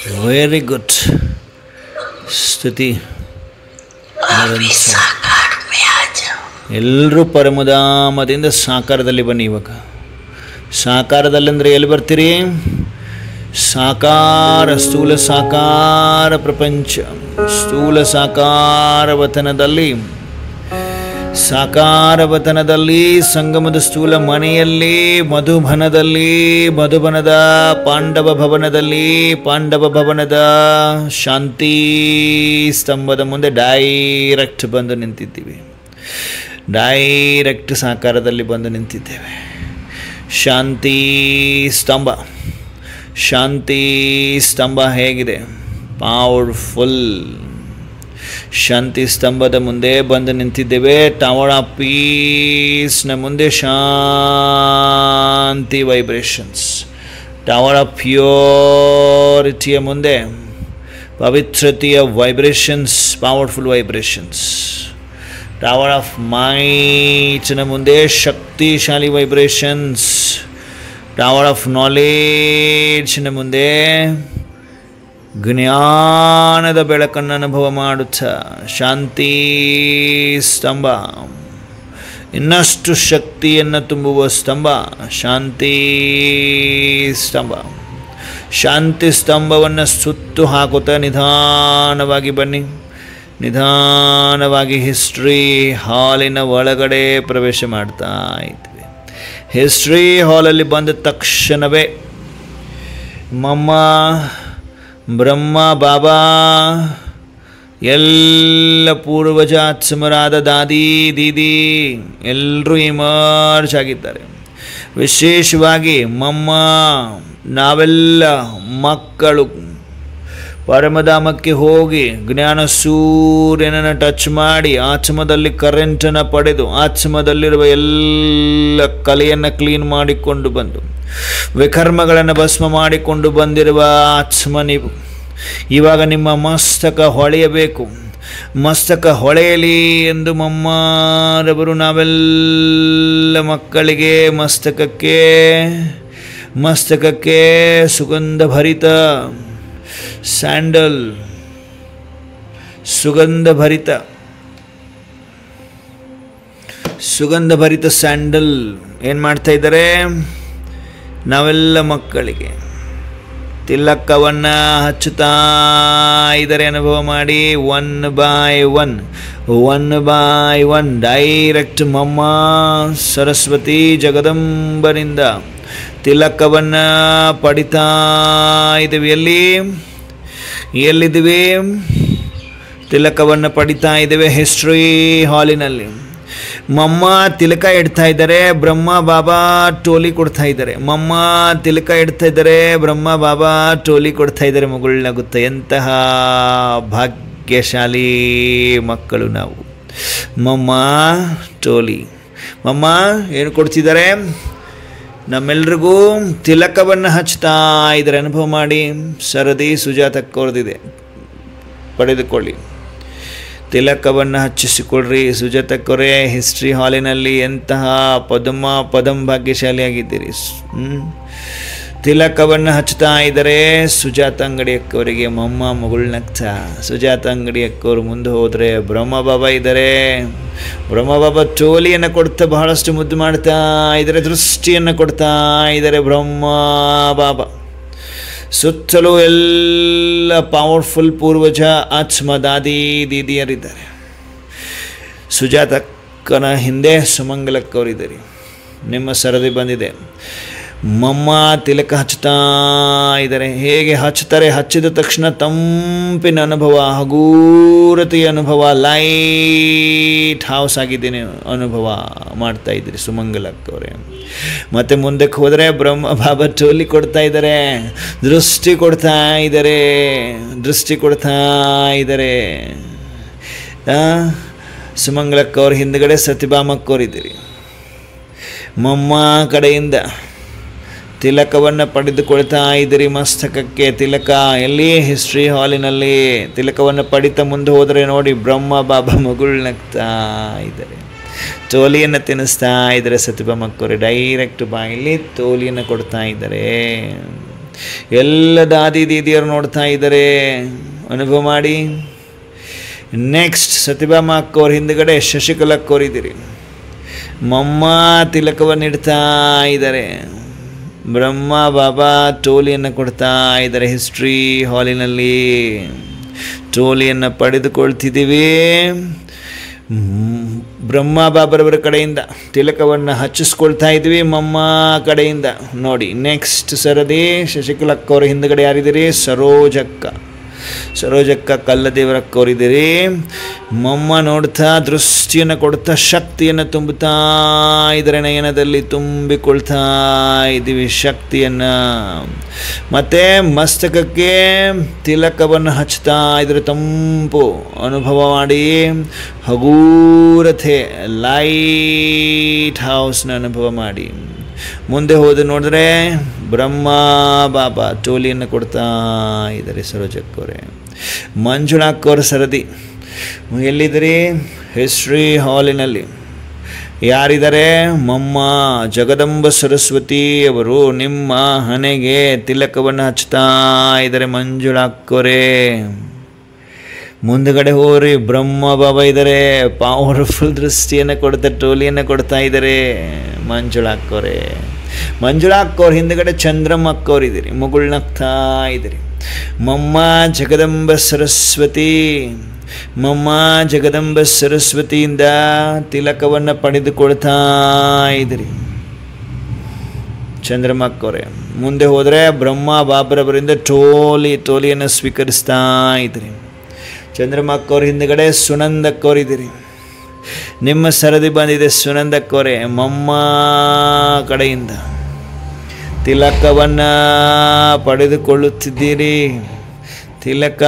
Very good. ಸ್ತುತಿ. अभी साकार में आ जाओ. ಎಲ್ಲರೂ ಪರಮಧಾಮದಿಂದ ಸಾಕಾರದಲ್ಲಿ ಬನ್ನಿ. ಇವಾಗ ಸಾಕಾರದಲ್ಲಂದರೆ ಎಲ್ಲಿ ಬರ್ತೀರಿ? ಸಾಕಾರ, ಸ್ಥೂಲ ಸಾಕಾರ ಪ್ರಪಂಚ, ಸ್ಥೂಲ ಸಾಕಾರವತನದಲ್ಲಿ, ಸಾಕಾರವತನದಲ್ಲಿ, ಸಂಗಮದ ಸ್ಥೂಲ ಮನೆಯಲ್ಲಿ, ಮಧುಬನದಲ್ಲಿ, ಮಧುಬನದ ಪಾಂಡವ ಭವನದಲ್ಲಿ, ಪಾಂಡವ ಭವನದ ಶಾಂತಿ ಸ್ತಂಭದ ಮುಂದೆ ಡೈರೆಕ್ಟ್ ಬಂದು ನಿಂತಿದ್ದೀವಿ. ಡೈರೆಕ್ಟ್ ಸಾಕಾರದಲ್ಲಿ ಬಂದು ನಿಂತಿದ್ದೇವೆ. ಶಾಂತಿ ಸ್ತಂಭ, ಶಾಂತಿ ಸ್ತಂಭ ಹೇಗಿದೆ? ಪವರ್ಫುಲ್. ಶಾಂತಿ ಸ್ತಂಭದ ಮುಂದೆ ಬಂದು ನಿಂತಿದ್ದೇವೆ. ಟವರ್ ಆಫ್ ಪೀಸ್ನ ಮುಂದೆ ಶಾಂತಿ ವೈಬ್ರೇಷನ್ಸ್. ಟವರ್ ಆಫ್ ಪ್ಯೂರಿಟಿಯ ಮುಂದೆ ಪವಿತ್ರತೆಯ vibrations, powerful vibrations. Tower of ಮೈಟ್ನ ಮುಂದೆ ಶಕ್ತಿಶಾಲಿ ವೈಬ್ರೇಷನ್ಸ್. ಟವರ್ ಆಫ್ ನಾಲೆಡ್ಜ್ನ ಮುಂದೆ ಜ್ಞಾನದ ಬೆಳಕನ್ನು ಅನುಭವ ಮಾಡುತ್ತಾ ಶಾಂತಿ ಸ್ತಂಭ, ಇನ್ನಷ್ಟು ಶಕ್ತಿಯನ್ನು ತುಂಬುವ ಸ್ತಂಭ, ಶಾಂತಿ ಸ್ತಂಭ. ಶಾಂತಿ ಸ್ತಂಭವನ್ನು ಸುತ್ತು ಹಾಕುತ್ತಾ ನಿಧಾನವಾಗಿ ಬನ್ನಿ. ನಿಧಾನವಾಗಿ ಹಿಸ್ಟ್ರಿ ಹಾಲಿನ ಒಳಗಡೆ ಪ್ರವೇಶ ಮಾಡ್ತಾ ಇದ್ವಿ. ಹಿಸ್ಟ್ರಿ ಹಾಲಲ್ಲಿ ಬಂದ ತಕ್ಷಣವೇ ಮಮ್ಮ, ಬ್ರಹ್ಮ, ಬಾಬಾ, ಎಲ್ಲ ಪೂರ್ವಜಾತ್ಮರಾದ ದಾದಿ, ದೀದಿ ಎಲ್ಲರೂ ಇಮರ್ಜ್ ಆಗಿದ್ದಾರೆ. ವಿಶೇಷವಾಗಿ ಮಮ್ಮ, ನಾವೆಲ್ಲ ಮಕ್ಕಳು ಪರಮಧಾಮಕ್ಕೆ ಹೋಗಿ ಜ್ಞಾನ ಸೂರ್ಯನನ್ನು ಟಚ್ ಮಾಡಿ ಆತ್ಮದಲ್ಲಿ ಕರೆಂಟನ್ನು ಪಡೆದು ಆತ್ಮದಲ್ಲಿರುವ ಎಲ್ಲ ಕಲೆಯನ್ನು ಕ್ಲೀನ್ ಮಾಡಿಕೊಂಡು ಬಂದು ವಿಕರ್ಮಗಳನ್ನು ಭಸ್ಮ ಮಾಡಿಕೊಂಡು ಬಂದಿರುವ ಆತ್ಮ ನೀವು. ಇವಾಗ ನಿಮ್ಮ ಮಸ್ತಕ ಹೊಳೆಯಬೇಕು. ಮಸ್ತಕ ಹೊಳೆಯಲಿ ಎಂದು ಮಮ್ಮರವರು ನಾವೆಲ್ಲ ಮಕ್ಕಳಿಗೆ ಮಸ್ತಕಕ್ಕೆ ಸುಗಂಧ ಭರಿತ ಸ್ಯಾಂಡಲ್, ಸುಗಂಧ ಭರಿತ ಸ್ಯಾಂಡಲ್ ಏನು ಮಾಡ್ತಾ ಇದ್ದಾರೆ? ನಾವೆಲ್ಲ ಮಕ್ಕಳಿಗೆ ತಿಲಕವನ್ನು ಹಚ್ಚುತ್ತಾ ಇದ್ದಾರೆ. ಅನುಭವ ಮಾಡಿ. ಒನ್ ಬೈ ಒನ್ ಡೈರೆಕ್ಟ್ ಮಮ್ಮ ಸರಸ್ವತಿ ಜಗದಂಬರಿಂದ ತಿಲಕವನ್ನು ಪಡಿತಾ ಇದ್ದೀವಿ. ಎಲ್ಲಿದ್ದೀವಿ? ತಿಲಕವನ್ನು ಪಡಿತಾ ಇದ್ದೇವೆ ಹಿಸ್ಟ್ರಿ ಹಾಲಿನಲ್ಲಿ. ಮಮ್ಮ ತಿಲಕ ಇಡ್ತಾ ಇದ್ದಾರೆ, ಬ್ರಹ್ಮ ಬಾಬಾ ಟೋಲಿ ಕೊಡ್ತಾ ಇದ್ದಾರೆ. ಮಮ್ಮ ತಿಲಕ ಇಡ್ತಾ ಇದ್ದಾರೆ, ಬ್ರಹ್ಮ ಬಾಬಾ ಟೋಲಿ ಕೊಡ್ತಾ ಇದ್ದಾರೆ. ಮಗುಳ್ನಾಗುತ್ತೆ. ಎಂತಹ ಭಾಗ್ಯಶಾಲಿ ಮಕ್ಕಳು ನಾವು. ಮಮ್ಮ ಟೋಲಿ. ಮಮ್ಮ ಏನು ಕೊಡ್ತಿದ್ದಾರೆ? ನಮ್ಮೆಲ್ರಿಗೂ ತಿಲಕವನ್ನು ಹಚ್ತಾ ಇದ್ದಾರೆ. ಅನುಭವ ಮಾಡಿ. ಸರದಿ ಸುಜಾತಕ್ಕವ್ರದಿದೆ, ಪಡೆದುಕೊಳ್ಳಿ. ತಿಲಕವನ್ನು ಹಚ್ಚಿಸಿಕೊಳ್ರಿ. ಸುಜಾತಕ್ಕವರೇ ಹಿಸ್ಟ್ರಿ ಹಾಲಿನಲ್ಲಿ ಎಂತಹ ಪದಂ ಭಾಗ್ಯಶಾಲಿಯಾಗಿದ್ದೀರಿ. ತಿಲಕವನ್ನು ಹಚ್ತಾ ಇದ್ದಾರೆ. ಸುಜಾತ ಅಂಗಡಿ ಅಕ್ಕವರಿಗೆ ಮಮ್ಮ ಮಗುಳ್ನಗ್ತಾ. ಸುಜಾತ ಅಂಗಡಿ ಅಕ್ಕವರು ಮುಂದೆ ಹೋದರೆ ಬ್ರಹ್ಮ ಬಾಬಾ ಇದ್ದಾರೆ. ಬ್ರಹ್ಮ ಬಾಬಾ ಟೋಲಿಯನ್ನು ಕೊಡ್ತಾ ಬಹಳಷ್ಟು ಮುದ್ದು ಮಾಡ್ತಾ ಇದ್ದಾರೆ. ದೃಷ್ಟಿಯನ್ನು ಕೊಡ್ತಾ ಇದ್ದಾರೆ ಬ್ರಹ್ಮ ಬಾಬಾ. ಸುತ್ತಲೂ ಎಲ್ಲ ಪವರ್ಫುಲ್ ಪೂರ್ವಜ ಆತ್ಮ ದಾದಿ ದೀದಿಯರಿದ್ದಾರೆ. ಸುಜಾತಕ್ಕನ ಹಿಂದೆ ಸುಮಂಗಲಕ್ಕವರಿದ್ದಾರೆ. ನಿಮ್ಮ ಸರದಿ ಬಂದಿದೆ. ಮಮ್ಮ ತಿಲಕ ಹಚ್ತಾ ಇದ್ದಾರೆ. ಹೇಗೆ ಹಚ್ತಾರೆ? ಹಚ್ಚಿದ ತಕ್ಷಣ ತಂಪಿನ ಅನುಭವ, ಹಗೂರತೆಯ ಅನುಭವ, ಲೈಟ್ ಹೌಸ್ ಆಗಿದ್ದೇನೆ ಅನುಭವ ಮಾಡ್ತಾ ಇದ್ದೀರಿ ಸುಮಂಗಲಕ್ಕವರೇ. ಮತ್ತು ಮುಂದಕ್ಕೆ ಹೋದರೆ ಬ್ರಹ್ಮ ಬಾಬಾ ಟೋಲಿ ಕೊಡ್ತಾ ಇದ್ದಾರೆ. ದೃಷ್ಟಿ ಕೊಡ್ತಾ ಇದ್ದಾರೆ. ಸುಮಂಗಲಕ್ಕವ್ರ ಹಿಂದ್ಗಡೆ ಸತ್ಯಭಾಮಕ್ಕವರಿದ್ದೀರಿ. ಮಮ್ಮ ಕಡೆಯಿಂದ ತಿಲಕವನ್ನು ಪಡೆದುಕೊಳ್ತಾ ಇದ್ದೀರಿ. ಮಸ್ತಕಕ್ಕೆ ತಿಲಕ. ಎಲ್ಲಿ? ಹಿಸ್ಟ್ರಿ ಹಾಲಿನಲ್ಲಿ. ತಿಲಕವನ್ನು ಪಡಿತಾ ಮುಂದೆ ಹೋದರೆ ನೋಡಿ ಬ್ರಹ್ಮ ಬಾಬಾ ಮಗುಳ್ನಗ್ತಾ ಇದ್ದಾರೆ. ತೋಲಿಯನ್ನು ತಿನ್ನಿಸ್ತಾ ಇದ್ದಾರೆ ಸತ್ಯಭಾಮಕ್ಕವ್ರೆ. ಡೈರೆಕ್ಟ್ ಬಾಯಲ್ಲಿ ತೋಲಿಯನ್ನು ಕೊಡ್ತಾ ಇದ್ದಾರೆ. ಎಲ್ಲ ದಾದಿ ದೀದಿಯರು ನೋಡ್ತಾ ಇದ್ದಾರೆ, ಅನುಭವ ಮಾಡಿ. ನೆಕ್ಸ್ಟ್ ಸತ್ಯಭಾಮ ಅಕ್ಕವ್ರ ಹಿಂದ್ಗಡೆ ಶಶಿಕಲಾ ಅಕ್ಕವರಿದ್ದೀರಿ. ಮಮ್ಮ ತಿಲಕವನ್ನು ಇಡ್ತಾ ಇದ್ದಾರೆ. ಬ್ರಹ್ಮ ಬಾಬಾ ಟೋಲಿಯನ್ನು ಕೊಡ್ತಾ ಇದ್ದಾರೆ. ಹಿಸ್ಟ್ರಿ ಹಾಲಿನಲ್ಲಿ ಟೋಲಿಯನ್ನು ಪಡೆದುಕೊಳ್ತಿದ್ದೀವಿ. ಬ್ರಹ್ಮ ಬಾಬರವರ ಕಡೆಯಿಂದ ತಿಲಕವನ್ನು ಹಚ್ಚಿಸ್ಕೊಳ್ತಾ ಇದ್ವಿ, ಮಮ್ಮ ಕಡೆಯಿಂದ ನೋಡಿ. ನೆಕ್ಸ್ಟ್ ಸರದಿ ಶಶಿಕಲಾ ಅಕ್ಕವ್ರ ಹಿಂದ್ಗಡೆ ಯಾರಿದ್ದೀರಿ? ಸರೋಜಕ್ಕ ಕಲ್ಲದೇವರಕ್ಕವರಿದ್ದೀರಿ. ಮಮ್ಮ ನೋಡ್ತಾ ದೃಷ್ಟಿಯನ್ನು ಕೊಡ್ತಾ ಶಕ್ತಿಯನ್ನು ತುಂಬುತ್ತಾ ಇದ್ದಾರೆ. ನಯನದಲ್ಲಿ ತುಂಬಿಕೊಳ್ತಾ ಇದ್ದೀವಿ ಶಕ್ತಿಯನ್ನು. ಮತ್ತು ಮಸ್ತಕಕ್ಕೆ ತಿಲಕವನ್ನು ಹಚ್ತಾ ಇದ್ರೆ ತಂಪು ಅನುಭವ ಮಾಡಿ. ಹಗೂರತೆ ಲೈಟ್ ಹೌಸ್ನ ಅನುಭವ ಮಾಡಿ. ಮುಂದೆ ಹೋದ ನೋಡಿದ್ರೆ ಬ್ರಹ್ಮ ಬಾಬಾ ಟೋಲಿಯನ್ನು ಕೊಡ್ತಾ ಇದ್ದಾರೆ. ಸರೋಜಕ್ಕವರೇ, ಮಂಜುಳಾಕ್ಕವ್ರ ಸರದಿ ಎಲ್ಲಿದ್ದೀರಿ? ಹಿಸ್ಟ್ರಿ ಹಾಲಿನಲ್ಲಿ ಯಾರಿದ್ದಾರೆ? ಮಮ್ಮ ಜಗದಂಬ ಸರಸ್ವತಿ ಅವರು ನಿಮ್ಮ ಹಣೆಗೆ ತಿಲಕವನ್ನು ಹಚ್ತಾ ಇದ್ದಾರೆ. ಮಂಜುಳಾಕ್ಕವರೇ, ಮುಂದುಗಡೆ ಹೋಗ್ರಿ. ಬ್ರಹ್ಮ ಬಾಬಾ ಇದ್ದಾರೆ, ಪವರ್ಫುಲ್ ದೃಷ್ಟಿಯನ್ನು ಕೊಡ್ತಾ ಟೋಲಿಯನ್ನು ಕೊಡ್ತಾ ಇದ್ದಾರೆ. ಮಂಜುಳಾಕ್ಕವರೇ, ಮಂಜುಳಾಕ್ಕವ್ರ ಹಿಂದುಗಡೆ ಚಂದ್ರಮ್ಮ ಅಕ್ಕವರಿದ್ದೀರಿ. ಮುಗುಳ್ನಗ್ತಾ ಇದ್ದೀರಿ. ಮಮ್ಮ ಜಗದಂಬ ಸರಸ್ವತಿ, ಮಮ್ಮ ಜಗದಂಬ ಸರಸ್ವತಿಯಿಂದ ತಿಲಕವನ್ನು ಪಡೆದುಕೊಳ್ತಾ ಇದ್ದೀರಿ. ಚಂದ್ರಮ್ಮ ಅಕ್ಕವರೇ, ಮುಂದೆ ಹೋದರೆ ಬ್ರಹ್ಮ ಬಾಬರವರಿಂದ ಟೋಲಿಯನ್ನು ಸ್ವೀಕರಿಸ್ತಾ ಇದ್ದೀರಿ. ಚಂದ್ರಮ್ಮ ಅಕ್ಕವ್ರ ಹಿಂದುಗಡೆ ಸುನಂದಕ್ಕವರಿದ್ದೀರಿ. ನಿಮ್ಮ ಸರದಿ ಬಂದಿದೆ ಸುನಂದಕ್ಕವರೇ. ಮಮ್ಮ ಕಡೆಯಿಂದ ತಿಲಕವನ್ನು ಪಡೆದುಕೊಳ್ಳುತ್ತಿದ್ದೀರಿ. ತಿಲಕ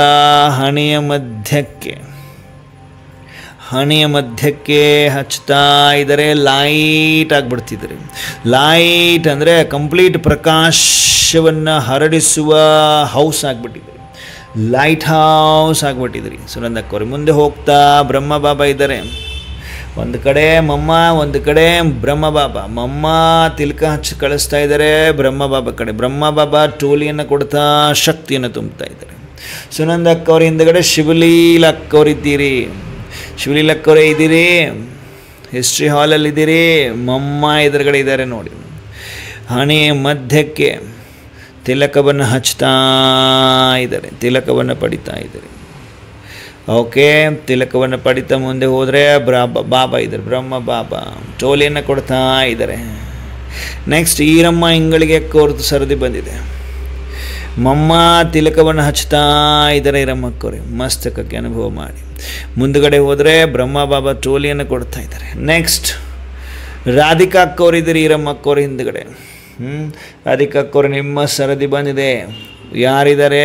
ಹಣೆಯ ಮಧ್ಯಕ್ಕೆ ಹಚ್ತಾ ಇದ್ದಾರೆ. ಲೈಟ್ ಆಗಿಬಿಡ್ತಿದ್ದಾರೆ. ಲೈಟ್ ಅಂದರೆ ಕಂಪ್ಲೀಟ್ ಪ್ರಕಾಶವನ್ನು ಹರಡಿಸುವ ಹೌಸ್ ಆಗಿಬಿಟ್ಟಿದೆ. ಲೈಟ್ ಹೌಸ್ ಆಗಿಬಿಟ್ಟಿದ್ರಿ ಸುನಂದಕ್ಕವ್ರಿ. ಮುಂದೆ ಹೋಗ್ತಾ ಬ್ರಹ್ಮ ಬಾಬಾ ಇದ್ದಾರೆ. ಒಂದು ಕಡೆ ಮಮ್ಮ, ಒಂದು ಕಡೆ ಬ್ರಹ್ಮ ಬಾಬಾ. ಮಮ್ಮ ತಿಲಕ ಹಚ್ಚಿ ಕಳಿಸ್ತಾ ಇದ್ದಾರೆ ಬ್ರಹ್ಮ ಬಾಬಾ ಕಡೆ. ಬ್ರಹ್ಮ ಬಾಬಾ ಟೋಲಿಯನ್ನು ಕೊಡ್ತಾ ಶಕ್ತಿಯನ್ನು ತುಂಬುತ್ತಾ ಇದ್ದಾರೆ. ಸುನಂದಕ್ಕವ್ರ ಹಿಂದುಗಡೆ ಶಿವಲೀಲಕ್ಕವರಿದ್ದೀರಿ. ಶಿವಲೀಲಕ್ಕವರೇ ಇದ್ದೀರಿ. ಹಿಸ್ಟ್ರಿ ಹಾಲಲ್ಲಿದ್ದೀರಿ. ಮಮ್ಮ ಎದುರುಗಡೆ ಇದ್ದಾರೆ ನೋಡಿ. ಹಣೆ ಮಧ್ಯಕ್ಕೆ ತಿಲಕವನ್ನು ಹಚ್ತಾ ಇದ್ದಾರೆ. ತಿಲಕವನ್ನು ಪಡಿತಾ ಇದ್ದಾರೆ. ಓಕೆ, ತಿಲಕವನ್ನು ಪಡಿತಾ ಮುಂದೆ ಹೋದರೆ ಬಾಬಾ ಇದ್ದಾರೆ. ಬ್ರಹ್ಮ ಬಾಬಾ ಟೋಲಿಯನ್ನು ಕೊಡ್ತಾ ಇದ್ದಾರೆ. ನೆಕ್ಸ್ಟ್ ಈರಮ್ಮ ಇಂಗಳಿಗೆ ಕೋರ್ದು ಸರದಿ ಬಂದಿದೆ. ಮಮ್ಮ ತಿಲಕವನ್ನು ಹಚ್ತಾ ಇದ್ದಾರೆ. ಈರಮ್ಮಕ್ಕವ್ರೆ ಮಸ್ತಕಕ್ಕೆ ಅನುಭವ ಮಾಡಿ. ಮುಂದುಗಡೆ ಹೋದರೆ ಬ್ರಹ್ಮ ಬಾಬಾ ಟೋಲಿಯನ್ನು ಕೊಡ್ತಾ ಇದ್ದಾರೆ. ನೆಕ್ಸ್ಟ್ ರಾಧಿಕಾ ಅಕ್ಕವರಿದ್ದೀರಿ. ಈರಮ್ಮಕ್ಕವ್ರ ಹಿಂದುಗಡೆ ರಾಧಿಕಕ್ಕವ್ರು ನಿಮ್ಮ ಸರದಿ ಬಂದಿದೆ. ಯಾರಿದ್ದಾರೆ?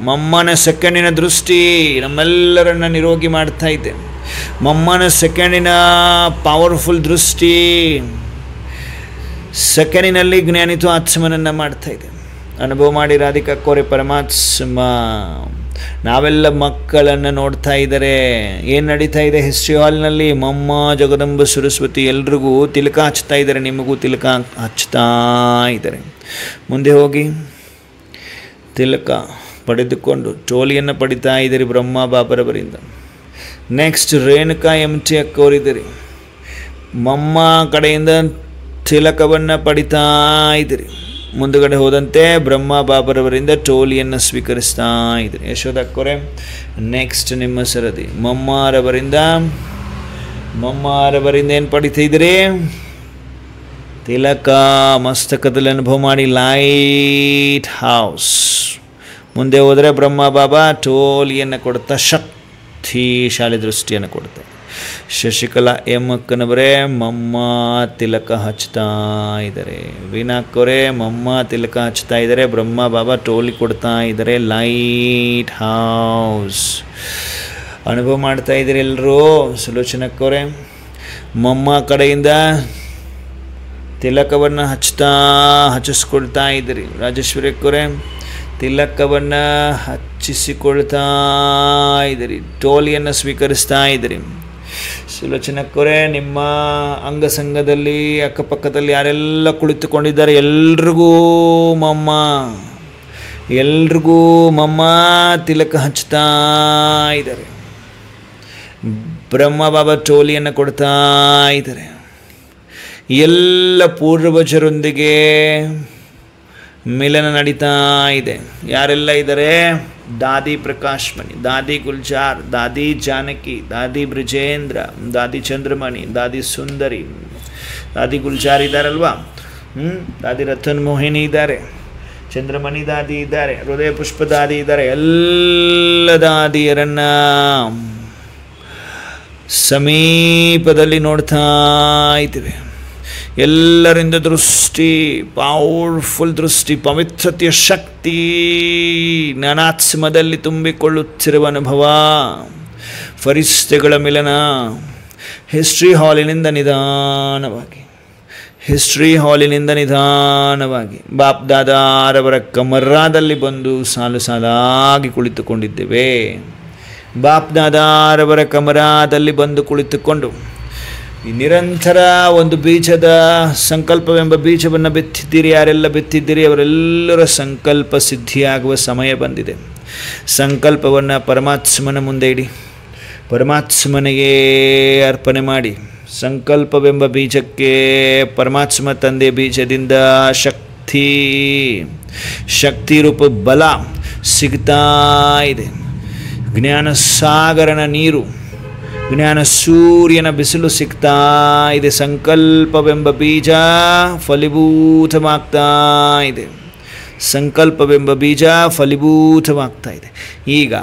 ಮಮ್ಮನ ಸೆಕೆಂಡಿನ ದೃಷ್ಟಿ ನಮ್ಮೆಲ್ಲರನ್ನ ನಿರೋಗಿ ಮಾಡ್ತಾ ಇದೆ. ಮಮ್ಮನ ಸೆಕೆಂಡಿನ ಪವರ್ಫುಲ್ ದೃಷ್ಟಿ ಸೆಕೆಂಡಿನಲ್ಲಿ ಜ್ಞಾನಿತು ಆತ್ಮನನ್ನು ಮಾಡ್ತಾ ಇದೆ. ಅನುಭವ ಮಾಡಿ ರಾಧಿಕಕ್ಕವರೇ. ಪರಮಾತ್ಮ ನಾವೆಲ್ಲ ಮಕ್ಕಳನ್ನು ನೋಡ್ತಾ ಇದ್ದಾರೆ. ಏನು ನಡೀತಾ ಇದೆ ಹಿಸ್ಟ್ರಿ ಹಾಲ್ನಲ್ಲಿ? ಮಮ್ಮ ಜಗದಂಬ ಸರಸ್ವತಿ ಎಲ್ರಿಗೂ ತಿಲಕ ಹಚ್ತಾ ಇದ್ದಾರೆ. ನಿಮಗೂ ತಿಲಕ ಹಚ್ತಾ ಇದ್ದಾರೆ. ಮುಂದೆ ಹೋಗಿ ತಿಲಕ ಪಡೆದುಕೊಂಡು ಟೋಲಿಯನ್ನು ಪಡಿತಾ ಇದ್ದೀರಿ ಬ್ರಹ್ಮ ಬಾಬರವರಿಂದ. ನೆಕ್ಸ್ಟ್ ರೇಣುಕಾ MT ಅಕ್ಕವರಿದ್ದೀರಿ. ಮಮ್ಮ ಕಡೆಯಿಂದ ತಿಲಕವನ್ನು ಪಡಿತಾ ಇದ್ದೀರಿ. ಮುಂದುಗಡೆ ಹೋದಂತೆ ಬ್ರಹ್ಮ ಬಾಬರವರಿಂದ ಟೋಲಿಯನ್ನು ಸ್ವೀಕರಿಸ್ತಾ ಇದ್ದೀರಿ. ಯಶೋದಕ್ಕವರೇ, ನೆಕ್ಸ್ಟ್ ನಿಮ್ಮ ಸರದಿ. ಮಮ್ಮಾರವರಿಂದ ಏನು ಪಡಿತಾ ಇದ್ದೀರಿ? ತಿಲಕ ಮಸ್ತಕದಲ್ಲಿ ಅನುಭವ ಮಾಡಿ. Light house. ಮುಂದೆ ಹೋದರೆ ಬ್ರಹ್ಮ ಬಾಬಾ ಟೋಲಿಯನ್ನು ಕೊಡ್ತಾ ಶಕ್ತಿಶಾಲಿ ದೃಷ್ಟಿಯನ್ನು ಕೊಡ್ತಾರೆ. ಶಶಿಕಲಾ ಅಕ್ಕನವರೇ ಮಮ್ಮ ತಿಲಕ ಹಚ್ತಾ ಇದ್ದಾರೆ. ವೀಣಾಕ್ಕವರೇ ಮಮ್ಮ ತಿಲಕ ಹಚ್ತಾ ಇದ್ದಾರೆ. ಬ್ರಹ್ಮ ಬಾಬಾ ಟೋಲಿ ಕೊಡ್ತಾ ಇದ್ದಾರೆ. ಲೈಟ್ ಹೌಸ್ ಅನುಭವ ಮಾಡ್ತಾ ಇದ್ದೀರಿ ಎಲ್ಲರೂ. ಸುಲೋಚನಕ್ಕವರೇ ಮಮ್ಮ ಕಡೆಯಿಂದ ತಿಲಕವನ್ನು ಹಚ್ಚಿಸ್ಕೊಳ್ತಾ ಇದ್ದೀರಿ. ರಾಜೇಶ್ವರಿ ಅಕ್ಕವರೇ ತಿಲಕವನ್ನು ಹಚ್ಚಿಸಿಕೊಳ್ತಾ ಇದ್ದೀರಿ. ಟೋಲಿಯನ್ನು ಸ್ವೀಕರಿಸ್ತಾ ಇದ್ದೀರಿ. ಸುಲೋಚನಕ್ಕವರೇ, ನಿಮ್ಮ ಅಂಗಸಂಗದಲ್ಲಿ ಅಕ್ಕಪಕ್ಕದಲ್ಲಿ ಯಾರೆಲ್ಲ ಕುಳಿತುಕೊಂಡಿದ್ದಾರೆ ಎಲ್ರಿಗೂ ಮಮ್ಮ ತಿಲಕ ಹಚ್ತಾ ಇದ್ದಾರೆ. ಬ್ರಹ್ಮ ಬಾಬಾ ಟೋಲಿಯನ್ನು ಕೊಡ್ತಾ ಇದ್ದಾರೆ. ಎಲ್ಲ ಪೂರ್ವಜರೊಂದಿಗೆ ಮಿಲನ ನಡೀತಾ ಇದೆ. ಯಾರೆಲ್ಲ ಇದ್ದಾರೆ? ದಾದಿ ಪ್ರಕಾಶ್ಮಣಿ, ದಾದಿ ಗುಲ್ಜಾರ್, ದಾದಿ ಜಾನಕಿ, ದಾದಿ ಬ್ರಿಜೇಂದ್ರ, ದಾದಿ ಚಂದ್ರಮಣಿ, ದಾದಿ ಸುಂದರಿ, ದಾದಿ ಗುಲ್ಜಾರ್ ಇದ್ದಾರಲ್ವಾ, ದಾದಿ ರತನ್ ಮೋಹಿನಿ ಇದ್ದಾರೆ, ಚಂದ್ರಮಣಿ ದಾದಿ ಇದ್ದಾರೆ, ಹೃದಯ ಪುಷ್ಪ ದಾದಿ ಇದ್ದಾರೆ. ಎಲ್ಲ ದಾದಿಯರನ್ನ ಸಮೀಪದಲ್ಲಿ ನೋಡ್ತಾ ಇದ್ದೀವಿ. ಎಲ್ಲರಿಂದ ದೃಷ್ಟಿ, ಪವರ್ಫುಲ್ ದೃಷ್ಟಿ, ಪವಿತ್ರತೆಯ ಶಕ್ತಿ ಜ್ಞಾನಾತ್ಮದಲ್ಲಿ ತುಂಬಿಕೊಳ್ಳುತ್ತಿರುವ ಅನುಭವ, ಫರಿಸ್ತೆಗಳ ಮಿಲನ. ಹಿಸ್ಟ್ರಿ ಹಾಲಿನಿಂದ ನಿಧಾನವಾಗಿ ಬಾಪ್ ದಾದಾರವರ ಕಮರಾದಲ್ಲಿ ಬಂದು ಸಾಲು ಸಾಲಾಗಿ ಕುಳಿತುಕೊಂಡಿದ್ದೇವೆ. ಬಾಪ್ ದಾದಾರವರ ಕಮರಾದಲ್ಲಿ ಬಂದು ಕುಳಿತುಕೊಂಡು ಈ ನಿರಂತರ ಒಂದು ಬೀಜದ ಸಂಕಲ್ಪವೆಂಬ ಬೀಜವನ್ನು ಬಿತ್ತಿದ್ದೀರಿ. ಯಾರೆಲ್ಲ ಬಿತ್ತಿದ್ದೀರಿ ಅವರೆಲ್ಲರ ಸಂಕಲ್ಪ ಸಿದ್ಧಿಯಾಗುವ ಸಮಯ ಬಂದಿದೆ. ಸಂಕಲ್ಪವನ್ನು ಪರಮಾತ್ಮನ ಮುಂದೆ ಇಡಿ, ಪರಮಾತ್ಮನಿಗೆ ಅರ್ಪಣೆ ಮಾಡಿ. ಸಂಕಲ್ಪವೆಂಬ ಬೀಜಕ್ಕೆ ಪರಮಾತ್ಮ ತಂದೆ ಬೀಜದಿಂದ ಶಕ್ತಿ ರೂಪ ಬಲ ಸಿಗ್ತಾ ಇದೆ. ಜ್ಞಾನ ಸಾಗರನ ನೀರು, ಜ್ಞಾನ ಸೂರ್ಯನ ಬಿಸಿಲು ಸಿಗ್ತಾ ಇದೆ. ಸಂಕಲ್ಪವೆಂಬ ಬೀಜ ಫಲೀಭೂತವಾಗ್ತಾ ಇದೆ. ಈಗ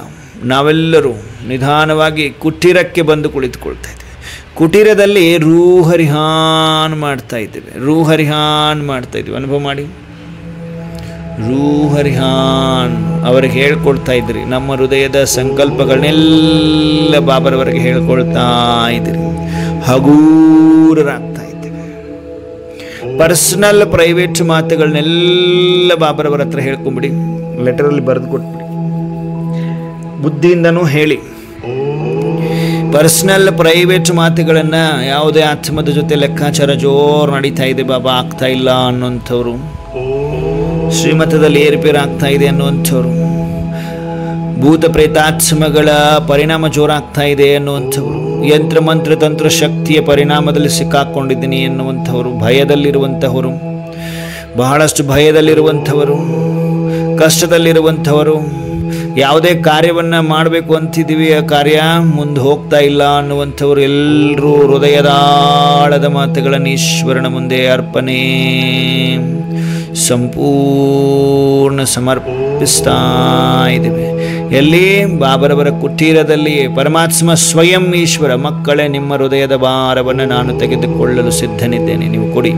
ನಾವೆಲ್ಲರೂ ನಿಧಾನವಾಗಿ ಕುಟೀರಕ್ಕೆ ಬಂದು ಕುಳಿತುಕೊಳ್ತಾ ಇದ್ದೇವೆ. ಕುಟೀರದಲ್ಲಿ ರೂಹರಿಹಾನ್ ಮಾಡ್ತಾ ಇದ್ದೇವೆ. ಅನುಭವ ಮಾಡಿ. ರೂಹರಿಹಾನ್ ಅವರಿಗೆ ಹೇಳ್ಕೊಡ್ತಾ ಇದ್ರಿ. ನಮ್ಮ ಹೃದಯದ ಸಂಕಲ್ಪಗಳನ್ನೆಲ್ಲ ಬಾಬರವರೆಗೆ ಹೇಳ್ಕೊಳ್ತಾ ಇದ್ರಿ. ಹಗೂರರಾಗ್ತಾ ಇದ್ದೇವೆ. ಪರ್ಸನಲ್ ಪ್ರೈವೇಟ್ ಮಾತುಗಳನ್ನೆಲ್ಲ ಬಾಬರವರ ಹತ್ರ ಹೇಳ್ಕೊಂಬಿಡಿ. ಲೆಟರಲ್ಲಿ ಬರೆದು ಕೊಟ್ಬಿಡಿ. ಬುದ್ಧಿಯಿಂದನೂ ಹೇಳಿ. ಪರ್ಸನಲ್ ಪ್ರೈವೇಟ್ ಮಾತುಗಳನ್ನು ಯಾವುದೇ ಆತ್ಮದ ಜೊತೆ ಲೆಕ್ಕಾಚಾರ ಜೋರು ನಡೀತಾ ಇದೆ, ಬಾಬಾ ಆಗ್ತಾ ಇಲ್ಲ ಅನ್ನೋಂಥವ್ರು, ಶ್ರೀಮತದಲ್ಲಿ ಏರುಪೇರಾಗ್ತಾ ಇದೆ ಅನ್ನುವಂಥವ್ರು, ಭೂತ ಪ್ರೇತಾತ್ಮಗಳ ಪರಿಣಾಮ ಜೋರಾಗ್ತಾ ಇದೆ ಅನ್ನುವಂಥವ್ರು, ಯಂತ್ರ ಮಂತ್ರ ತಂತ್ರ ಶಕ್ತಿಯ ಪರಿಣಾಮದಲ್ಲಿ ಸಿಕ್ಕಾಕೊಂಡಿದ್ದೀನಿ ಎನ್ನುವಂಥವರು, ಭಯದಲ್ಲಿರುವಂಥವರು, ಬಹಳಷ್ಟು ಭಯದಲ್ಲಿರುವಂಥವರು, ಕಷ್ಟದಲ್ಲಿರುವಂಥವರು, ಯಾವುದೇ ಕಾರ್ಯವನ್ನು ಮಾಡಬೇಕು ಅಂತಿದ್ದೀವಿ ಆ ಕಾರ್ಯ ಮುಂದೆ ಹೋಗ್ತಾ ಇಲ್ಲ ಅನ್ನುವಂಥವ್ರು ಎಲ್ಲರೂ ಹೃದಯದಾಳದ ಮಾತುಗಳನ್ನು ಈಶ್ವರನ ಮುಂದೆ ಅರ್ಪಣೆ ಸಂಪೂರ್ಣ ಸಮರ್ಪಿಸ್ತಾ ಇದ್ದೇವೆ. ಎಲ್ಲಿ? ಬಾಬರವರ ಕುಟೀರದಲ್ಲಿ. ಪರಮಾತ್ಮ ಸ್ವಯಂ ಈಶ್ವರ, ಮಕ್ಕಳೇ ನಿಮ್ಮ ಹೃದಯದ ಭಾರವನ್ನು ನಾನು ತೆಗೆದುಕೊಳ್ಳಲು ಸಿದ್ಧನಿದ್ದೇನೆ, ನೀವು ಕೊಡಿ.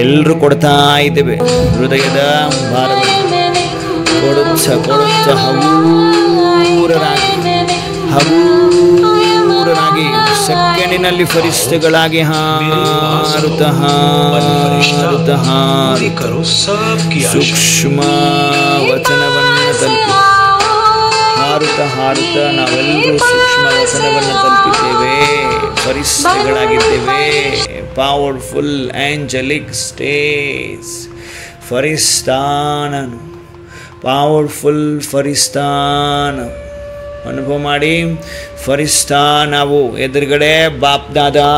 ಎಲ್ಲರೂ ಕೊಡ್ತಾ ಇದ್ದೇವೆ ಹೃದಯದ ಭಾರವನ್ನು. ಕೊಡುತ್ತ ಹಗೂರರಾಗಿ ಸೆಕೆಂಡಿನಲ್ಲಿ ಫರಿಷ್ಠೆಗಳಾಗಿ ಸೂಕ್ಷ್ಮ ವಚನವನ್ನು ತಲುಪಿ ಹಾರುತ್ತ ನಾವೆಲ್ಲರೂ ಸೂಕ್ಷ್ಮ ವಚನವನ್ನು ತಲುಪಿದ್ದೇವೆ. ಫರಿಷ್ಠೆಗಳಾಗಿದ್ದೇವೆ. ಪವರ್ಫುಲ್ ಆಂಜಲಿಕ್ ಸ್ಟೇಜ್ ಫರಿಷ್ಠಾನನು, ಪವರ್ಫುಲ್ ಫರಿಷ್ಠಾನ ಅನುಭವ ಮಾಡಿ. ಫರಿಷ್ಠಾ ನಾವು ಎದುರುಗಡೆ ಬಾಪ್ ದಾದಾ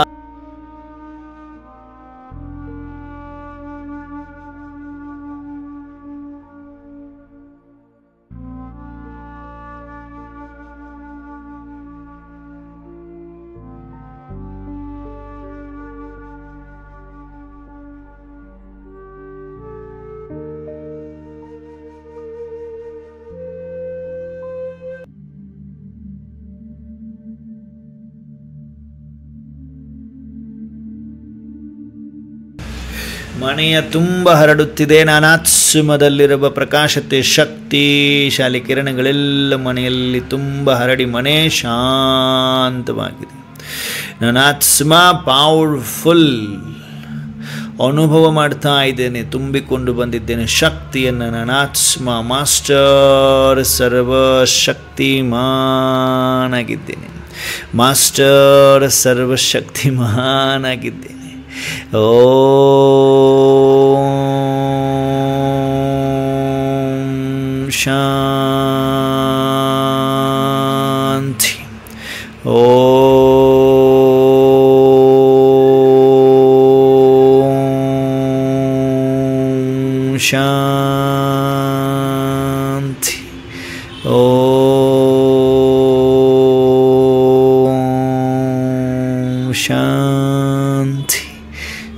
ಮನೆಯ ತುಂಬ ಹರಡುತ್ತಿದೆ. ನಾನಾತ್ಮದಲ್ಲಿರುವ ಪ್ರಕಾಶತೆ ಶಕ್ತಿಶಾಲಿ ಕಿರಣಗಳೆಲ್ಲ ಮನೆಯಲ್ಲಿ ತುಂಬ ಹರಡಿ ಮನೆ ಶಾಂತವಾಗಿದೆ. ನಾನಾತ್ಮ ಪವರ್ಫುಲ್ ಅನುಭವ ಮಾಡ್ತಾ ಇದ್ದೇನೆ, ತುಂಬಿಕೊಂಡು ಬಂದಿದ್ದೇನೆ ಶಕ್ತಿಯನ್ನು. ನಾನಾತ್ಮ ಮಾಸ್ಟರ್ ಸರ್ವಶಕ್ತಿಮಾನಾಗಿದ್ದೇನೆ. ಮಾಸ್ಟರ್ ಸರ್ವಶಕ್ತಿಮಾನ್ ಆಗಿದ್ದೇನೆ. ಶಾಂತಿ. ಶಾಂತಿ. ಶಾಂತಿ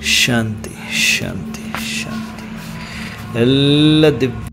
ಶಾಂತಿ ಶಾಂತಿ ಶಾಂತಿ. ಎಲ್ಲ ದಿವ್ಯ